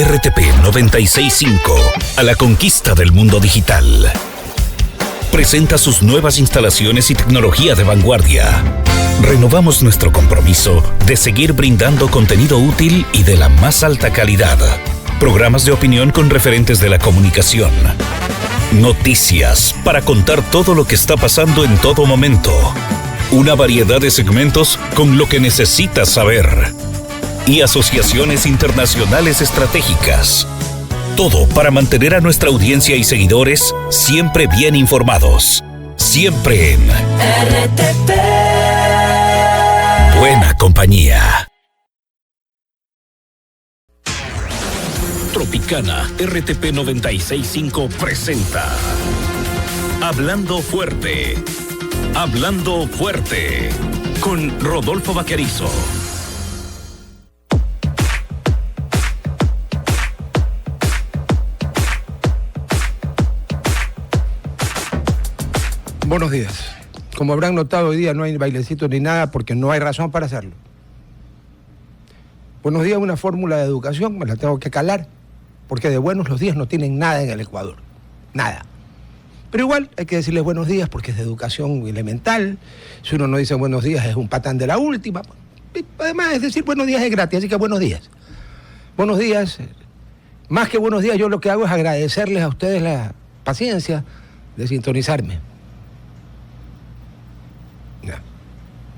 RTP 96.5, a la conquista del mundo digital. Presenta sus nuevas instalaciones y tecnología de vanguardia. Renovamos nuestro compromiso de seguir brindando contenido útil y de la más alta calidad. Programas de opinión con referentes de la comunicación. Noticias para contar todo lo que está pasando en todo momento. Una variedad de segmentos con lo que necesitas saber. Y asociaciones internacionales estratégicas. Todo para mantener a nuestra audiencia y seguidores siempre bien informados. Siempre en RTP. Buena compañía. Tropicana RTP 96.5 presenta Hablando Fuerte. Hablando Fuerte. Con Rodolfo Vaquerizo. Buenos días. Como habrán notado, hoy día no hay bailecito ni nada porque no hay razón para hacerlo. Buenos días, una fórmula de educación, me la tengo que calar, porque de buenos los días no tienen nada en el Ecuador. Nada. Pero igual hay que decirles buenos días porque es de educación elemental. Si uno no dice buenos días es un patán de la última. Además, es decir buenos días es gratis, así que buenos días. Buenos días. Más que buenos días, yo lo que hago es agradecerles a ustedes la paciencia de sintonizarme.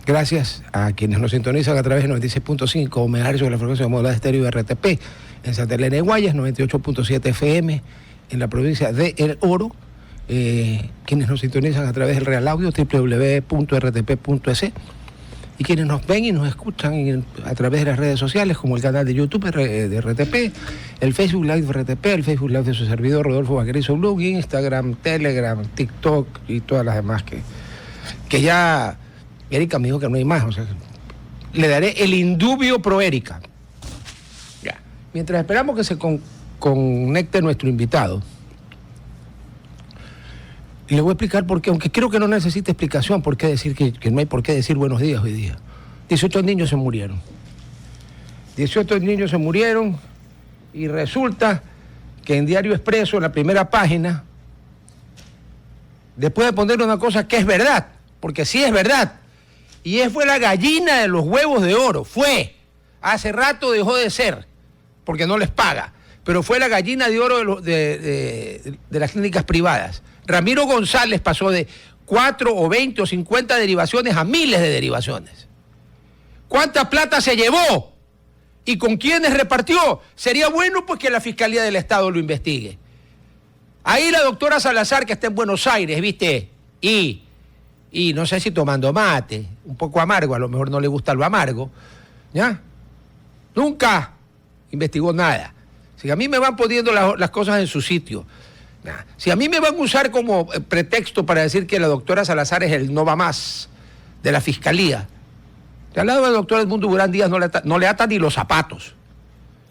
Gracias a quienes nos sintonizan a través de 96.5 MHz de la frecuencia modulada estéreo de RTP en Santa Elena de Guayas, 98.7 FM en la provincia de El Oro, quienes nos sintonizan a través del Real Audio, www.rtp.es, y quienes nos ven y nos escuchan a través de las redes sociales, como el canal de YouTube de RTP, el Facebook Live de RTP, el Facebook Live de su servidor Rodolfo Vaquerizo Blog, Instagram, Telegram, TikTok y todas las demás que ya... Erika me dijo que no hay más, o sea, le daré el indubio pro Erika. Ya. Mientras esperamos que se conecte nuestro invitado, le voy a explicar por qué, aunque creo que no necesita explicación, por qué decir que no hay por qué decir buenos días hoy día. 18 niños se murieron. 18 niños se murieron y resulta que en Diario Expreso, en la primera página, después de poner una cosa que es verdad, porque sí es verdad, y fue la gallina de los huevos de oro, fue. Hace rato dejó de ser, porque no les paga, pero fue la gallina de oro de las clínicas privadas. Ramiro González pasó de 4 o 20 o 50 derivaciones a miles de derivaciones. ¿Cuánta plata se llevó? ¿Y con quiénes repartió? Sería bueno pues que la Fiscalía del Estado lo investigue. Ahí la doctora Salazar, que está en Buenos Aires, ¿viste? Y no sé si tomando mate, un poco amargo, a lo mejor no le gusta lo amargo, ¿ya? Nunca investigó nada. Si a mí me van poniendo las cosas en su sitio, si a mí me van a usar como pretexto para decir que la doctora Salazar es el no va más de la Fiscalía, al lado del doctor Edmundo Durán Díaz no le atan ni los zapatos.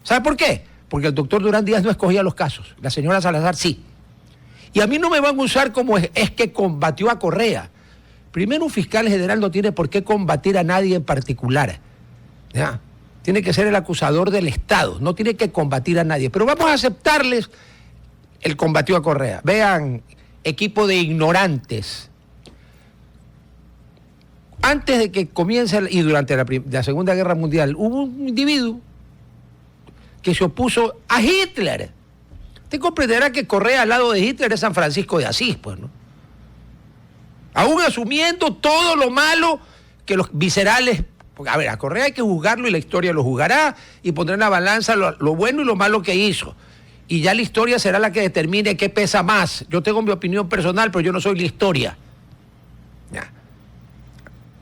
¿Sabe por qué? Porque el doctor Durán Díaz no escogía los casos, la señora Salazar sí. Y a mí no me van a usar como es que combatió a Correa. Primero, un fiscal general no tiene por qué combatir a nadie en particular. ¿Ya? Tiene que ser el acusador del Estado, no tiene que combatir a nadie. Pero vamos a aceptarles el combatió a Correa. Vean, equipo de ignorantes. Antes de que comience, y durante la Segunda Guerra Mundial, hubo un individuo que se opuso a Hitler. Usted comprenderá que Correa al lado de Hitler es San Francisco de Asís, pues, ¿no? Aún asumiendo todo lo malo que los viscerales... Porque, a ver, a Correa hay que juzgarlo y la historia lo juzgará y pondrá en la balanza lo bueno y lo malo que hizo. Y ya la historia será la que determine qué pesa más. Yo tengo mi opinión personal, pero yo no soy la historia.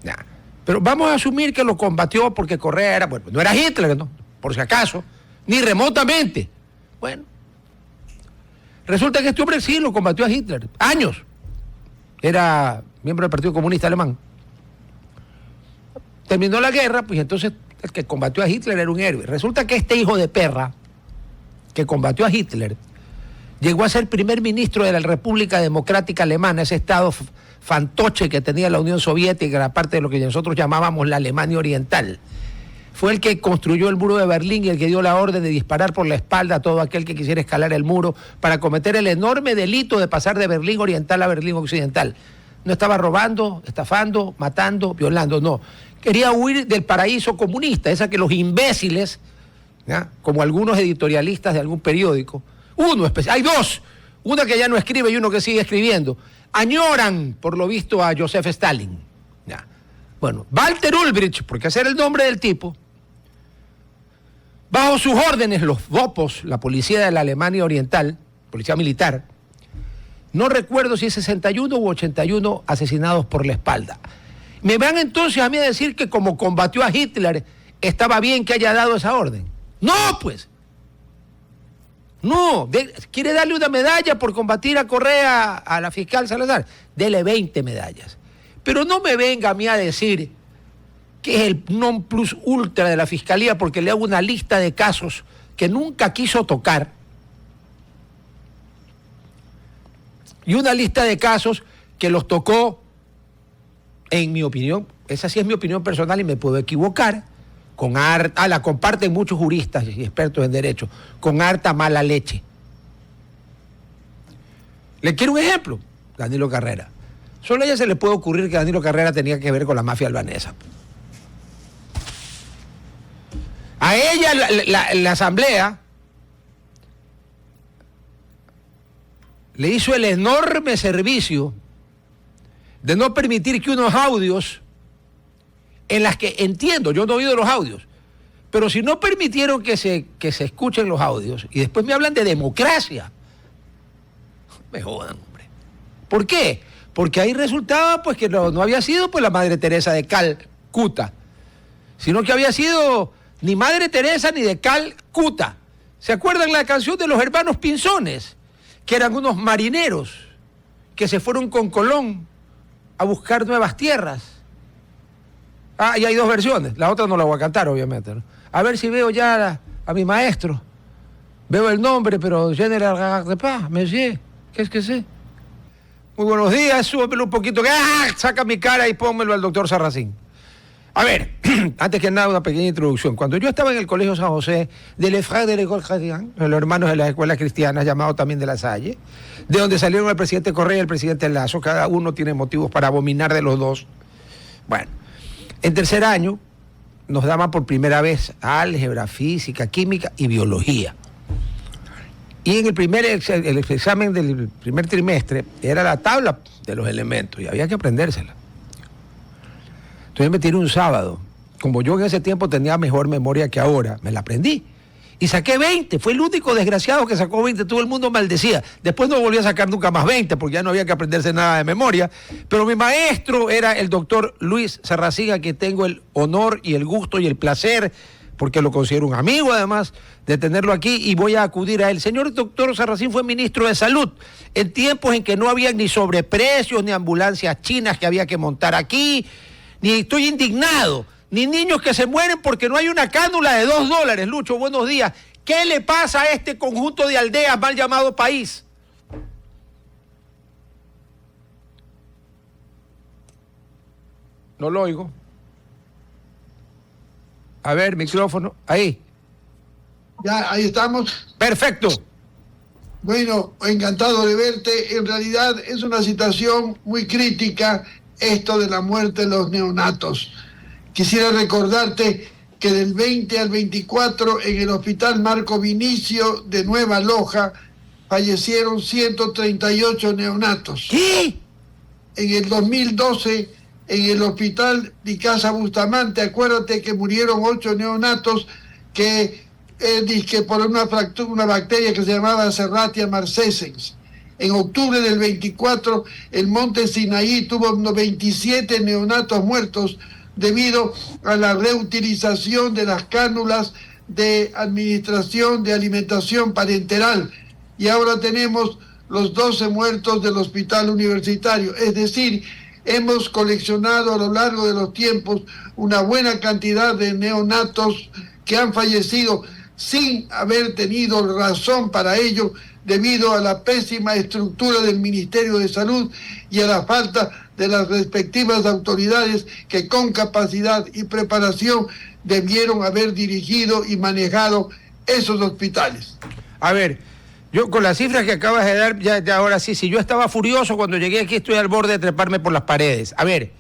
Ya. Pero vamos a asumir que lo combatió porque Correa era... Bueno, no era Hitler, ¿no? Por si acaso. Ni remotamente. Bueno. Resulta que este hombre sí lo combatió a Hitler. Años. Era miembro del Partido Comunista Alemán. Terminó la guerra, pues entonces el que combatió a Hitler era un héroe. Resulta que este hijo de perra que combatió a Hitler llegó a ser primer ministro de la República Democrática Alemana, ese estado fantoche que tenía la Unión Soviética, era parte de lo que nosotros llamábamos la Alemania Oriental. fue el que construyó el muro de Berlín y el que dio la orden de disparar por la espalda a todo aquel que quisiera escalar el muro para cometer el enorme delito de pasar de Berlín Oriental a Berlín Occidental. No estaba robando, estafando, matando, violando, no. Quería huir del paraíso comunista, esa que los imbéciles, ¿ya?, como algunos editorialistas de algún periódico, hay dos, una que ya no escribe y uno que sigue escribiendo, añoran, por lo visto, a Joseph Stalin. ¿Ya? Bueno, Walter Ulbricht, porque ese era el nombre del tipo, bajo sus órdenes, los Vopos, la policía de la Alemania Oriental, policía militar, no recuerdo si es 61 u 81 asesinados por la espalda. Me van entonces a mí a decir que como combatió a Hitler, estaba bien que haya dado esa orden. No, pues. No, quiere darle una medalla por combatir a Correa, a la fiscal Salazar. Dele 20 medallas. Pero no me venga a mí a decir que es el non plus ultra de la fiscalía porque le hago una lista de casos que nunca quiso tocar. Y una lista de casos que los tocó, en mi opinión, esa sí es mi opinión personal y me puedo equivocar, la comparten muchos juristas y expertos en derecho, con harta mala leche. Le quiero un ejemplo, Danilo Carrera. Solo a ella se le puede ocurrir que Danilo Carrera tenía que ver con la mafia albanesa. A ella la asamblea le hizo el enorme servicio de no permitir que unos audios, en las que entiendo, yo no he oído los audios, pero si no permitieron que se escuchen los audios y después me hablan de democracia, me jodan, hombre. ¿Por qué? Porque ahí resultaba pues que no había sido pues la Madre Teresa de Calcuta, sino que había sido ni Madre Teresa ni de Calcuta. ¿Se acuerdan la canción de los hermanos Pinzones? Que eran unos marineros que se fueron con Colón a buscar nuevas tierras. Ah, y hay dos versiones, la otra no la voy a cantar, obviamente, ¿no? A ver si veo ya a mi maestro. Veo el nombre, pero General Gagrepa, Monsieur, ¿qué es que sé? Muy buenos días, súbemelo un poquito, saca mi cara y pónmelo al doctor Sarracín. A ver, antes que nada, una pequeña introducción. Cuando yo estaba en el Colegio San José, de Les Frères de l'École Chrétienne, los hermanos de las escuelas cristianas, llamados también de La Salle, de donde salieron el presidente Correa y el presidente Lazo, cada uno tiene motivos para abominar de los dos. Bueno, en tercer año nos daban por primera vez álgebra, física, química y biología. Y en el examen del primer trimestre era la tabla de los elementos y había que aprendérsela. Entonces me tiré un sábado. Como yo en ese tiempo tenía mejor memoria que ahora, me la aprendí. Y saqué 20. Fue el único desgraciado que sacó 20. Todo el mundo maldecía. Después no volví a sacar nunca más 20 porque ya no había que aprenderse nada de memoria. Pero mi maestro era el doctor Luis Sarracín, a quien tengo el honor y el gusto y el placer, porque lo considero un amigo además, de tenerlo aquí y voy a acudir a él. Señor doctor Sarracín fue ministro de Salud en tiempos en que no había ni sobreprecios, ni ambulancias chinas que había que montar aquí, ni estoy indignado, ni niños que se mueren porque no hay una cánula de $2. Lucho, buenos días. ¿Qué le pasa a este conjunto de aldeas mal llamado país? No lo oigo. A ver, micrófono, ahí. Ya, ahí estamos. Perfecto. Bueno, encantado de verte. En realidad es una situación muy crítica esto de la muerte de los neonatos. Quisiera recordarte que del 20 al 24 en el Hospital Marco Vinicio de Nueva Loja fallecieron 138 neonatos. ¿Qué? En el 2012 en el Hospital de Casa Bustamante, acuérdate que murieron 8 neonatos que por una bacteria que se llamaba Serratia marcescens. En octubre del 24, el Monte Sinaí tuvo 27 neonatos muertos debido a la reutilización de las cánulas de administración de alimentación parenteral. Y ahora tenemos los 12 muertos del hospital universitario. Es decir, hemos coleccionado a lo largo de los tiempos una buena cantidad de neonatos que han fallecido sin haber tenido razón para ello, debido a la pésima estructura del Ministerio de Salud y a la falta de las respectivas autoridades que con capacidad y preparación debieron haber dirigido y manejado esos hospitales. A ver, yo con las cifras que acabas de dar, ya ahora sí, si yo estaba furioso cuando llegué aquí, estoy al borde de treparme por las paredes. A ver,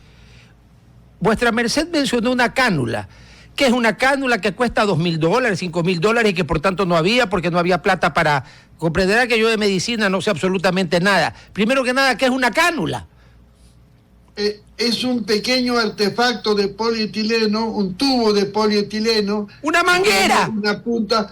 vuestra merced mencionó una cánula. ¿Qué es una cánula? Que cuesta $2.000, $5.000 y que por tanto no había, porque no había plata para... Comprenderá que yo de medicina no sé absolutamente nada. Primero que nada, ¿qué es una cánula? Es un pequeño artefacto de polietileno, un tubo de polietileno. ¡Una manguera!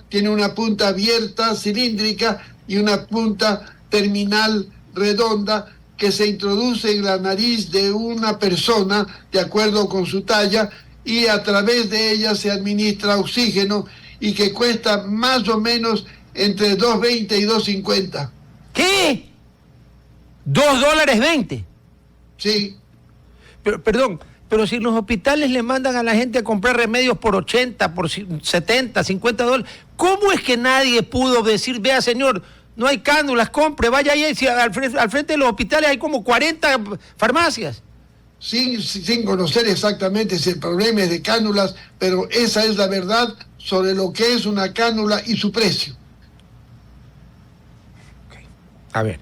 Tiene una punta abierta, cilíndrica, y una punta terminal redonda que se introduce en la nariz de una persona, de acuerdo con su talla, y a través de ella se administra oxígeno, y que cuesta más o menos entre $2.20 y $2.50. ¿Qué? $2.20. Sí. Pero, perdón, pero si los hospitales le mandan a la gente a comprar remedios por 80, por 70, $50, ¿cómo es que nadie pudo decir, vea señor, no hay cánulas, compre, vaya ahí, si al frente de los hospitales hay como 40 farmacias? Sin conocer exactamente si el problema es de cánulas, pero esa es la verdad sobre lo que es una cánula y su precio. A ver,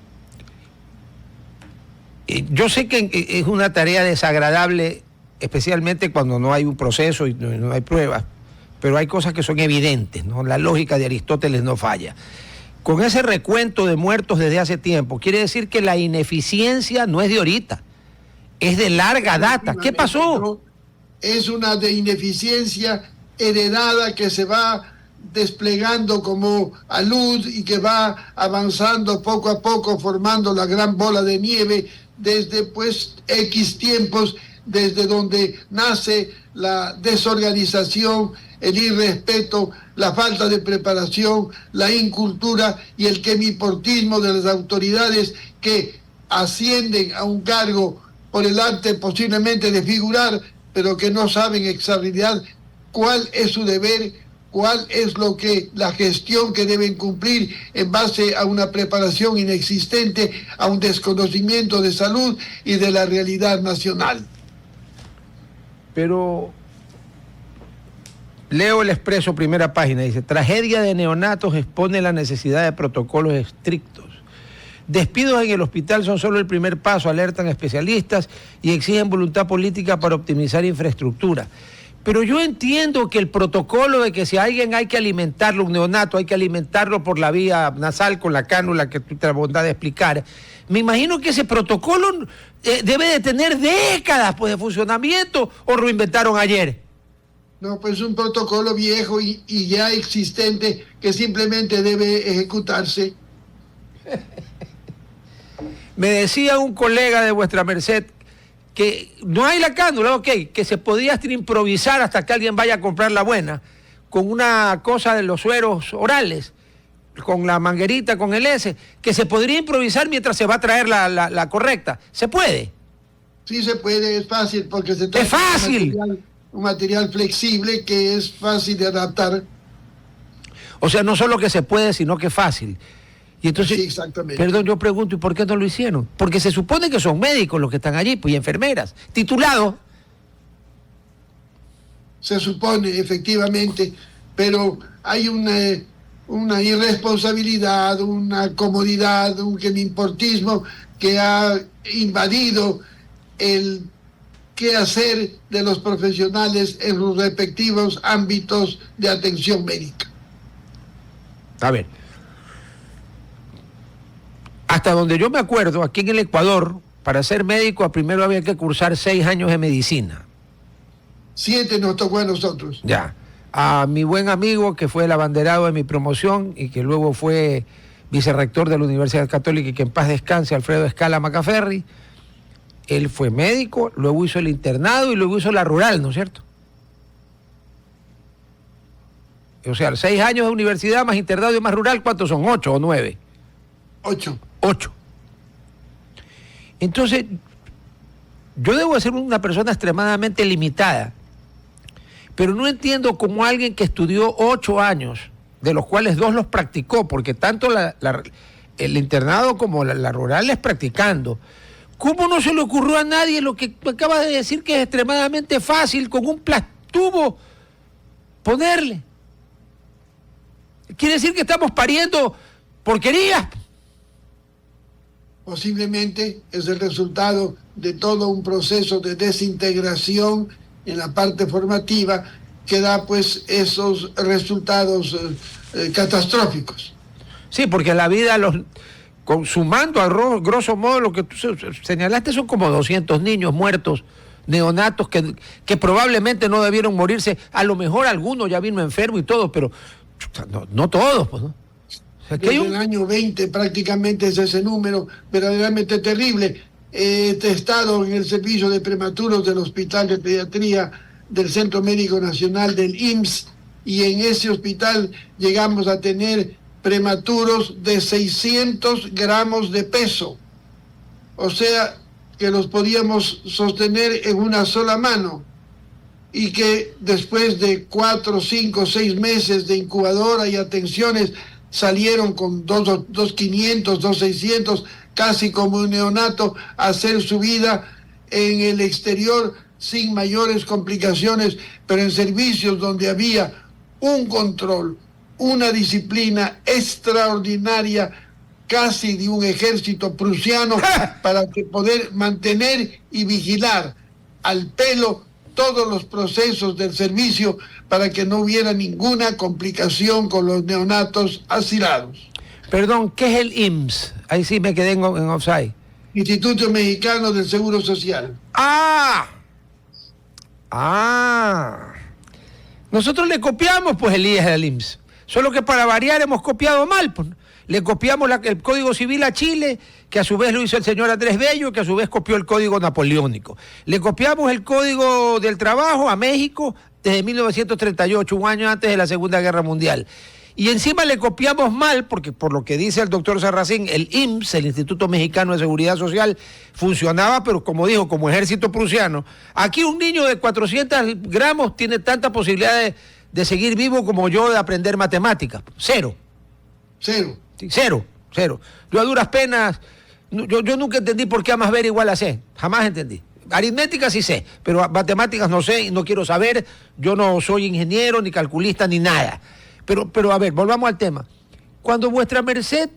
yo sé que es una tarea desagradable, especialmente cuando no hay un proceso y no hay pruebas, pero hay cosas que son evidentes, ¿no? La lógica de Aristóteles no falla. Con ese recuento de muertos desde hace tiempo, quiere decir que la ineficiencia no es de ahorita, es de larga data. ¿Qué pasó? Es una de ineficiencia heredada que se va desplegando como a luz y que va avanzando poco a poco, formando la gran bola de nieve desde pues X tiempos, desde donde nace la desorganización, el irrespeto, la falta de preparación, la incultura y el quemiportismo de las autoridades que ascienden a un cargo por el arte posiblemente de figurar, pero que no saben exactamente cuál es su deber, cuál es la gestión que deben cumplir en base a una preparación inexistente, a un desconocimiento de salud y de la realidad nacional. Pero leo el Expreso, primera página, dice: tragedia de neonatos expone la necesidad de protocolos estrictos. Despidos en el hospital son solo el primer paso, alertan especialistas y exigen voluntad política para optimizar infraestructura. Pero yo entiendo que el protocolo de que si a alguien hay que alimentarlo, un neonato, hay que alimentarlo por la vía nasal con la cánula que tú te la bondad de explicar, me imagino que ese protocolo debe de tener décadas pues, de funcionamiento, o lo inventaron ayer. No, pues un protocolo viejo y ya existente que simplemente debe ejecutarse. Me decía un colega de vuestra merced que no hay la cánula, ok, que se podía hasta improvisar hasta que alguien vaya a comprar la buena, con una cosa de los sueros orales, con la manguerita, con el S, que se podría improvisar mientras se va a traer la correcta. ¿Se puede? Sí se puede, es fácil, porque se trata ¡es fácil! de un material flexible que es fácil de adaptar. O sea, no solo que se puede, sino que es fácil. Y entonces, sí, exactamente. Perdón, yo pregunto, ¿y por qué no lo hicieron? Porque se supone que son médicos los que están allí, pues, y enfermeras, titulados. Se supone, efectivamente, pero hay una irresponsabilidad, una comodidad, un quemiportismo que ha invadido el quehacer de los profesionales en sus respectivos ámbitos de atención médica. A ver. Hasta donde yo me acuerdo, aquí en el Ecuador, para ser médico, primero había que cursar 6 años de medicina. 7 nos tocó a nosotros. Ya. A mi buen amigo, que fue el abanderado de mi promoción y que luego fue vicerrector de la Universidad Católica y que en paz descanse, Alfredo Escala Macaferri, él fue médico, luego hizo el internado y luego hizo la rural, ¿no es cierto? O sea, 6 años de universidad más internado y más rural, ¿cuántos son? 8 o 9. 8. Entonces, yo debo ser una persona extremadamente limitada, pero no entiendo cómo alguien que estudió 8 años, de los cuales 2 los practicó, porque tanto el internado como la rural es practicando, ¿cómo no se le ocurrió a nadie lo que acaba de decir, que es extremadamente fácil, con un plastubo ponerle. Quiere decir que estamos pariendo porquerías. Posiblemente es el resultado de todo un proceso de desintegración en la parte formativa que da pues esos resultados catastróficos. Sí, porque la vida, consumando a grosso modo lo que tú señalaste, son como 200 niños muertos, neonatos, que probablemente no debieron morirse. A lo mejor alguno ya vino enfermo y todo, pero no todos, pues, ¿no? O sea, Desde el año 20 prácticamente es ese número verdaderamente terrible. He estado en el servicio de prematuros del Hospital de Pediatría del Centro Médico Nacional del IMSS, y en ese hospital llegamos a tener prematuros de 600 gramos de peso. O sea, que los podíamos sostener en una sola mano, y que después de 4, 5, 6 meses de incubadora y atenciones salieron con 2.500, 2.600, casi como un neonato, a hacer su vida en el exterior sin mayores complicaciones, pero en servicios donde había un control, una disciplina extraordinaria, casi de un ejército prusiano, para poder mantener y vigilar al pelo todos los procesos del servicio para que no hubiera ninguna complicación con los neonatos asilados. Perdón, ¿qué es el IMSS? Ahí sí me quedé en offside. Instituto Mexicano del Seguro Social. Nosotros le copiamos pues el IES al IMSS, solo que para variar hemos copiado mal, pues. Le copiamos el Código Civil a Chile, que a su vez lo hizo el señor Andrés Bello, que a su vez copió el Código Napoleónico. Le copiamos el Código del Trabajo a México desde 1938, un año antes de la Segunda Guerra Mundial. Y encima le copiamos mal, porque por lo que dice el doctor Sarracín, el IMSS, el Instituto Mexicano de Seguridad Social, funcionaba, pero como dijo, como ejército prusiano. Aquí un niño de 400 gramos tiene tanta posibilidad de seguir vivo como yo de aprender matemáticas. Cero. Cero. Yo a duras penas, yo nunca entendí por qué A más B igual a C, jamás entendí. Aritmética sí sé, pero matemáticas no sé y no quiero saber. Yo no soy ingeniero, ni calculista, ni nada. Pero a ver, volvamos al tema. Cuando vuestra merced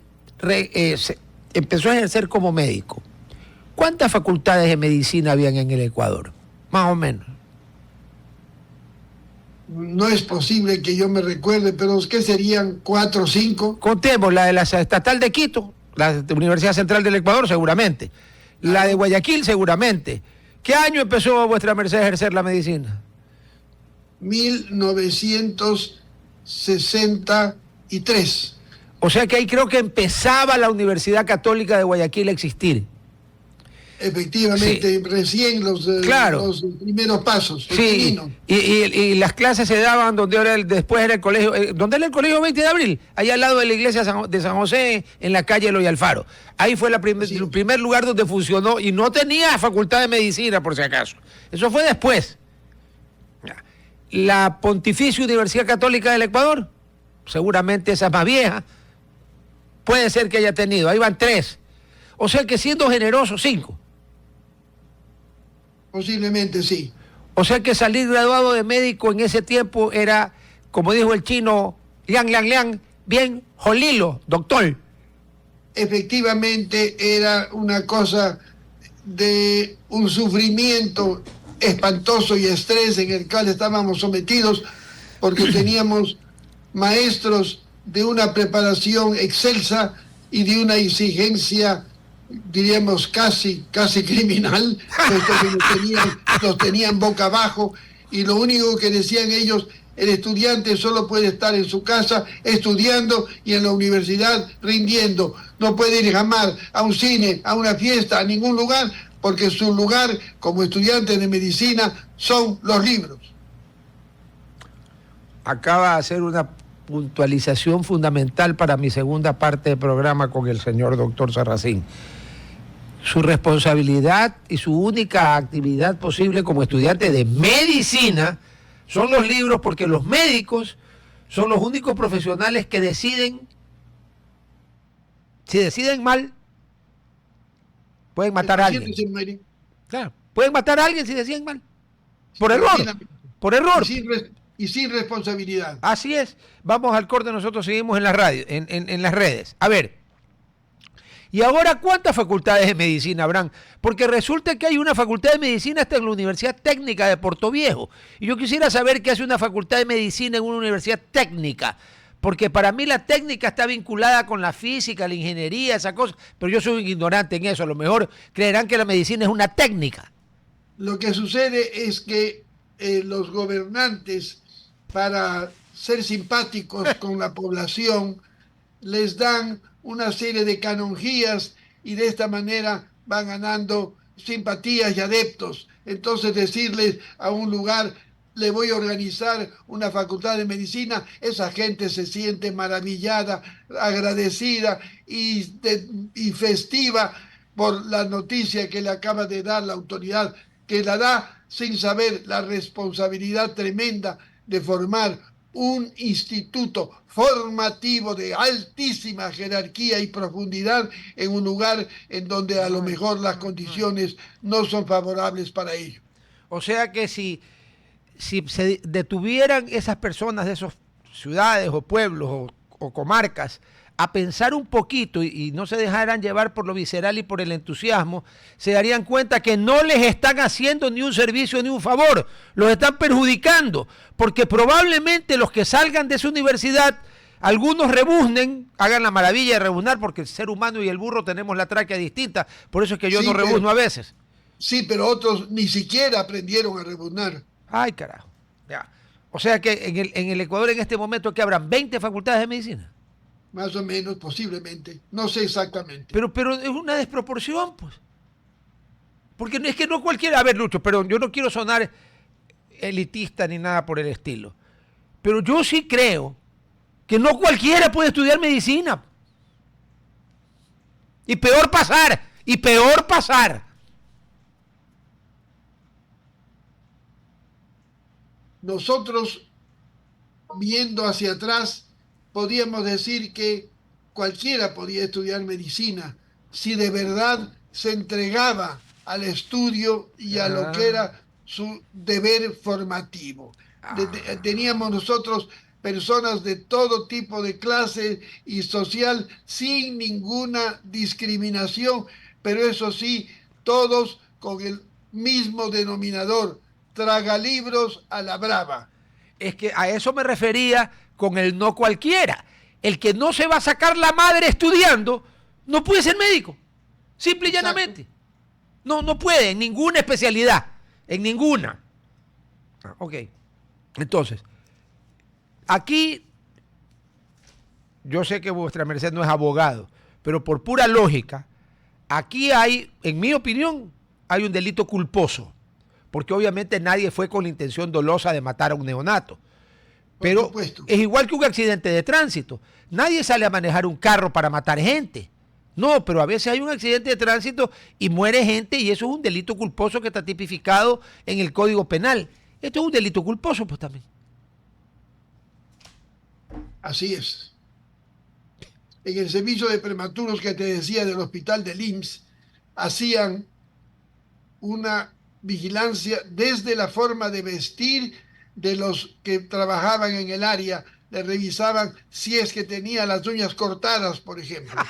empezó a ejercer como médico, ¿cuántas facultades de medicina habían en el Ecuador? Más o menos. No es posible que yo me recuerde, pero ¿qué serían? 4 o 5. Contemos, la de la Estatal de Quito, la de Universidad Central del Ecuador, seguramente. La de Guayaquil, seguramente. ¿Qué año empezó vuestra merced a ejercer la medicina? 1963. O sea que ahí creo que empezaba la Universidad Católica de Guayaquil a existir. Efectivamente, sí. Recién los primeros pasos. Sí, y las clases se daban donde después era el colegio, ¿dónde era el colegio 20 de abril? Allá al lado de la iglesia de San José, en la calle Eloy Alfaro. Ahí fue el primer lugar donde funcionó, y no tenía facultad de medicina, por si acaso. Eso fue después. La Pontificia Universidad Católica del Ecuador, seguramente esa es más vieja, puede ser que haya tenido, ahí van 3. O sea que siendo generoso, 5. Posiblemente sí. O sea que salir graduado de médico en ese tiempo era, como dijo el chino, liang, bien jolilo, doctor. Efectivamente era una cosa de un sufrimiento espantoso y estrés en el cual estábamos sometidos, porque teníamos maestros de una preparación excelsa y de una exigencia, diríamos, casi criminal, puesto que los tenían boca abajo, y lo único que decían ellos: el estudiante solo puede estar en su casa estudiando y en la universidad rindiendo. No puede ir jamás a un cine, a una fiesta, a ningún lugar, porque su lugar como estudiante de medicina son los libros. Acaba de hacer una puntualización fundamental para mi segunda parte del programa con el señor doctor Sarracín. Su responsabilidad y su única actividad posible como estudiante de medicina son los libros, porque los médicos son los únicos profesionales que deciden. Si deciden mal, pueden matar a alguien. Claro, pueden matar a alguien si deciden mal. Por error. y sin responsabilidad. Así es. Vamos al corte, nosotros seguimos en la radio, en las redes. A ver. ¿Y ahora cuántas facultades de medicina habrán? Porque resulta que hay una facultad de medicina hasta en la Universidad Técnica de Portoviejo. Y yo quisiera saber qué hace una facultad de medicina en una universidad técnica. Porque para mí la técnica está vinculada con la física, la ingeniería, esa cosa. Pero yo soy un ignorante en eso. A lo mejor creerán que la medicina es una técnica. Lo que sucede es que los gobernantes, para ser simpáticos con la población, les dan una serie de canonjías y de esta manera van ganando simpatías y adeptos. Entonces decirles a un lugar, le voy a organizar una facultad de medicina, esa gente se siente maravillada, agradecida y festiva por la noticia que le acaba de dar la autoridad, que la da sin saber la responsabilidad tremenda de formar un instituto formativo de altísima jerarquía y profundidad en un lugar en donde a lo mejor las condiciones no son favorables para ello. O sea que si se detuvieran esas personas de esas ciudades o pueblos o comarcas a pensar un poquito y no se dejaran llevar por lo visceral y por el entusiasmo, se darían cuenta que no les están haciendo ni un servicio ni un favor, los están perjudicando, porque probablemente los que salgan de esa universidad, algunos rebuznen, hagan la maravilla de rebuznar, porque el ser humano y el burro tenemos la tráquea distinta, por eso es que yo no rebuzno a veces. Sí, pero otros ni siquiera aprendieron a rebuznar. Ay, carajo. Ya. O sea que en el Ecuador en este momento que habrán 20 facultades de medicina. Más o menos, posiblemente. No sé exactamente. Pero es una desproporción, pues. Porque es que no cualquiera... A ver, Lucho, perdón, yo no quiero sonar elitista ni nada por el estilo. Pero yo sí creo que no cualquiera puede estudiar medicina. Y peor pasar. Nosotros, viendo hacia atrás, podíamos decir que cualquiera podía estudiar medicina si de verdad se entregaba al estudio y a lo que era su deber formativo. Teníamos nosotros personas de todo tipo de clase y social sin ninguna discriminación, pero eso sí, todos con el mismo denominador, tragalibros a la brava. Es que a eso me refería con el no cualquiera. El que no se va a sacar la madre estudiando no puede ser médico. Simple y llanamente. No puede, en ninguna especialidad. En ninguna. Ok. Entonces, aquí, yo sé que vuestra merced no es abogado, pero por pura lógica, aquí hay, en mi opinión, hay un delito culposo. Porque obviamente nadie fue con la intención dolosa de matar a un neonato. Pero es igual que un accidente de tránsito. Nadie sale a manejar un carro para matar gente. No, pero a veces hay un accidente de tránsito y muere gente y eso es un delito culposo que está tipificado en el Código Penal. Esto es un delito culposo, pues también. Así es. En el servicio de prematuros que te decía del hospital del IMSS, hacían una vigilancia desde la forma de vestir de los que trabajaban en el área, le revisaban si es que tenía las uñas cortadas, por ejemplo.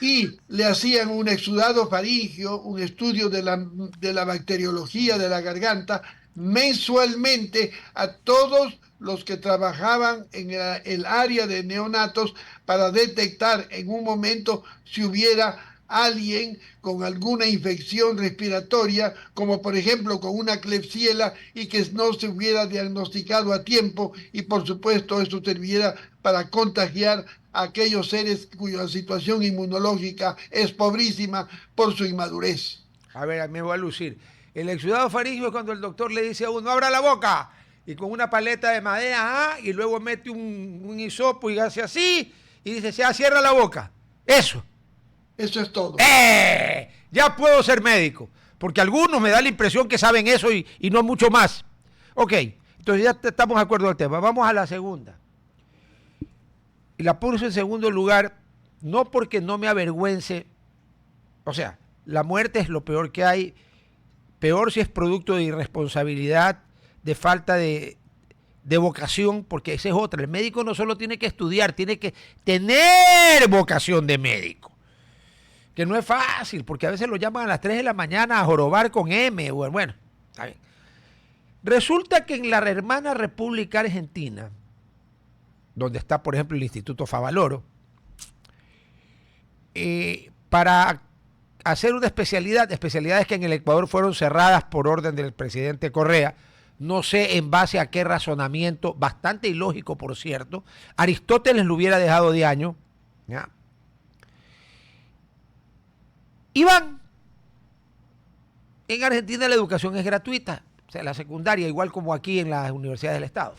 Y le hacían un exudado faríngeo, un estudio de la bacteriología de la garganta, mensualmente a todos los que trabajaban en el área de neonatos para detectar en un momento si hubiera alguien con alguna infección respiratoria, como por ejemplo con una Klebsiella y que no se hubiera diagnosticado a tiempo y por supuesto eso serviría para contagiar a aquellos seres cuya situación inmunológica es pobrísima por su inmadurez. A ver, me voy a lucir. El exudado faríngeo es cuando el doctor le dice a uno, abra la boca, y con una paleta de madera, y luego mete un hisopo y hace así, y dice, cierra la boca. Eso. Eso es todo. Ya puedo ser médico, porque algunos me da la impresión que saben eso y no mucho más. Ok, entonces ya estamos de acuerdo al tema. Vamos a la segunda. Y la puse en segundo lugar, no porque no me avergüence, o sea, la muerte es lo peor que hay, peor si es producto de irresponsabilidad, de falta de de vocación, porque esa es otra. El médico no solo tiene que estudiar, tiene que tener vocación de médico. Que no es fácil, porque a veces lo llaman a las 3 de la mañana a jorobar con M. Bueno, está bien. Resulta que en la hermana República Argentina, donde está, por ejemplo, el Instituto Favaloro, para hacer una especialidades que en el Ecuador fueron cerradas por orden del presidente Correa, no sé en base a qué razonamiento, bastante ilógico, por cierto, Aristóteles lo hubiera dejado de año, ¿ya? Y van. En Argentina la educación es gratuita, o sea, la secundaria, igual como aquí en las universidades del Estado.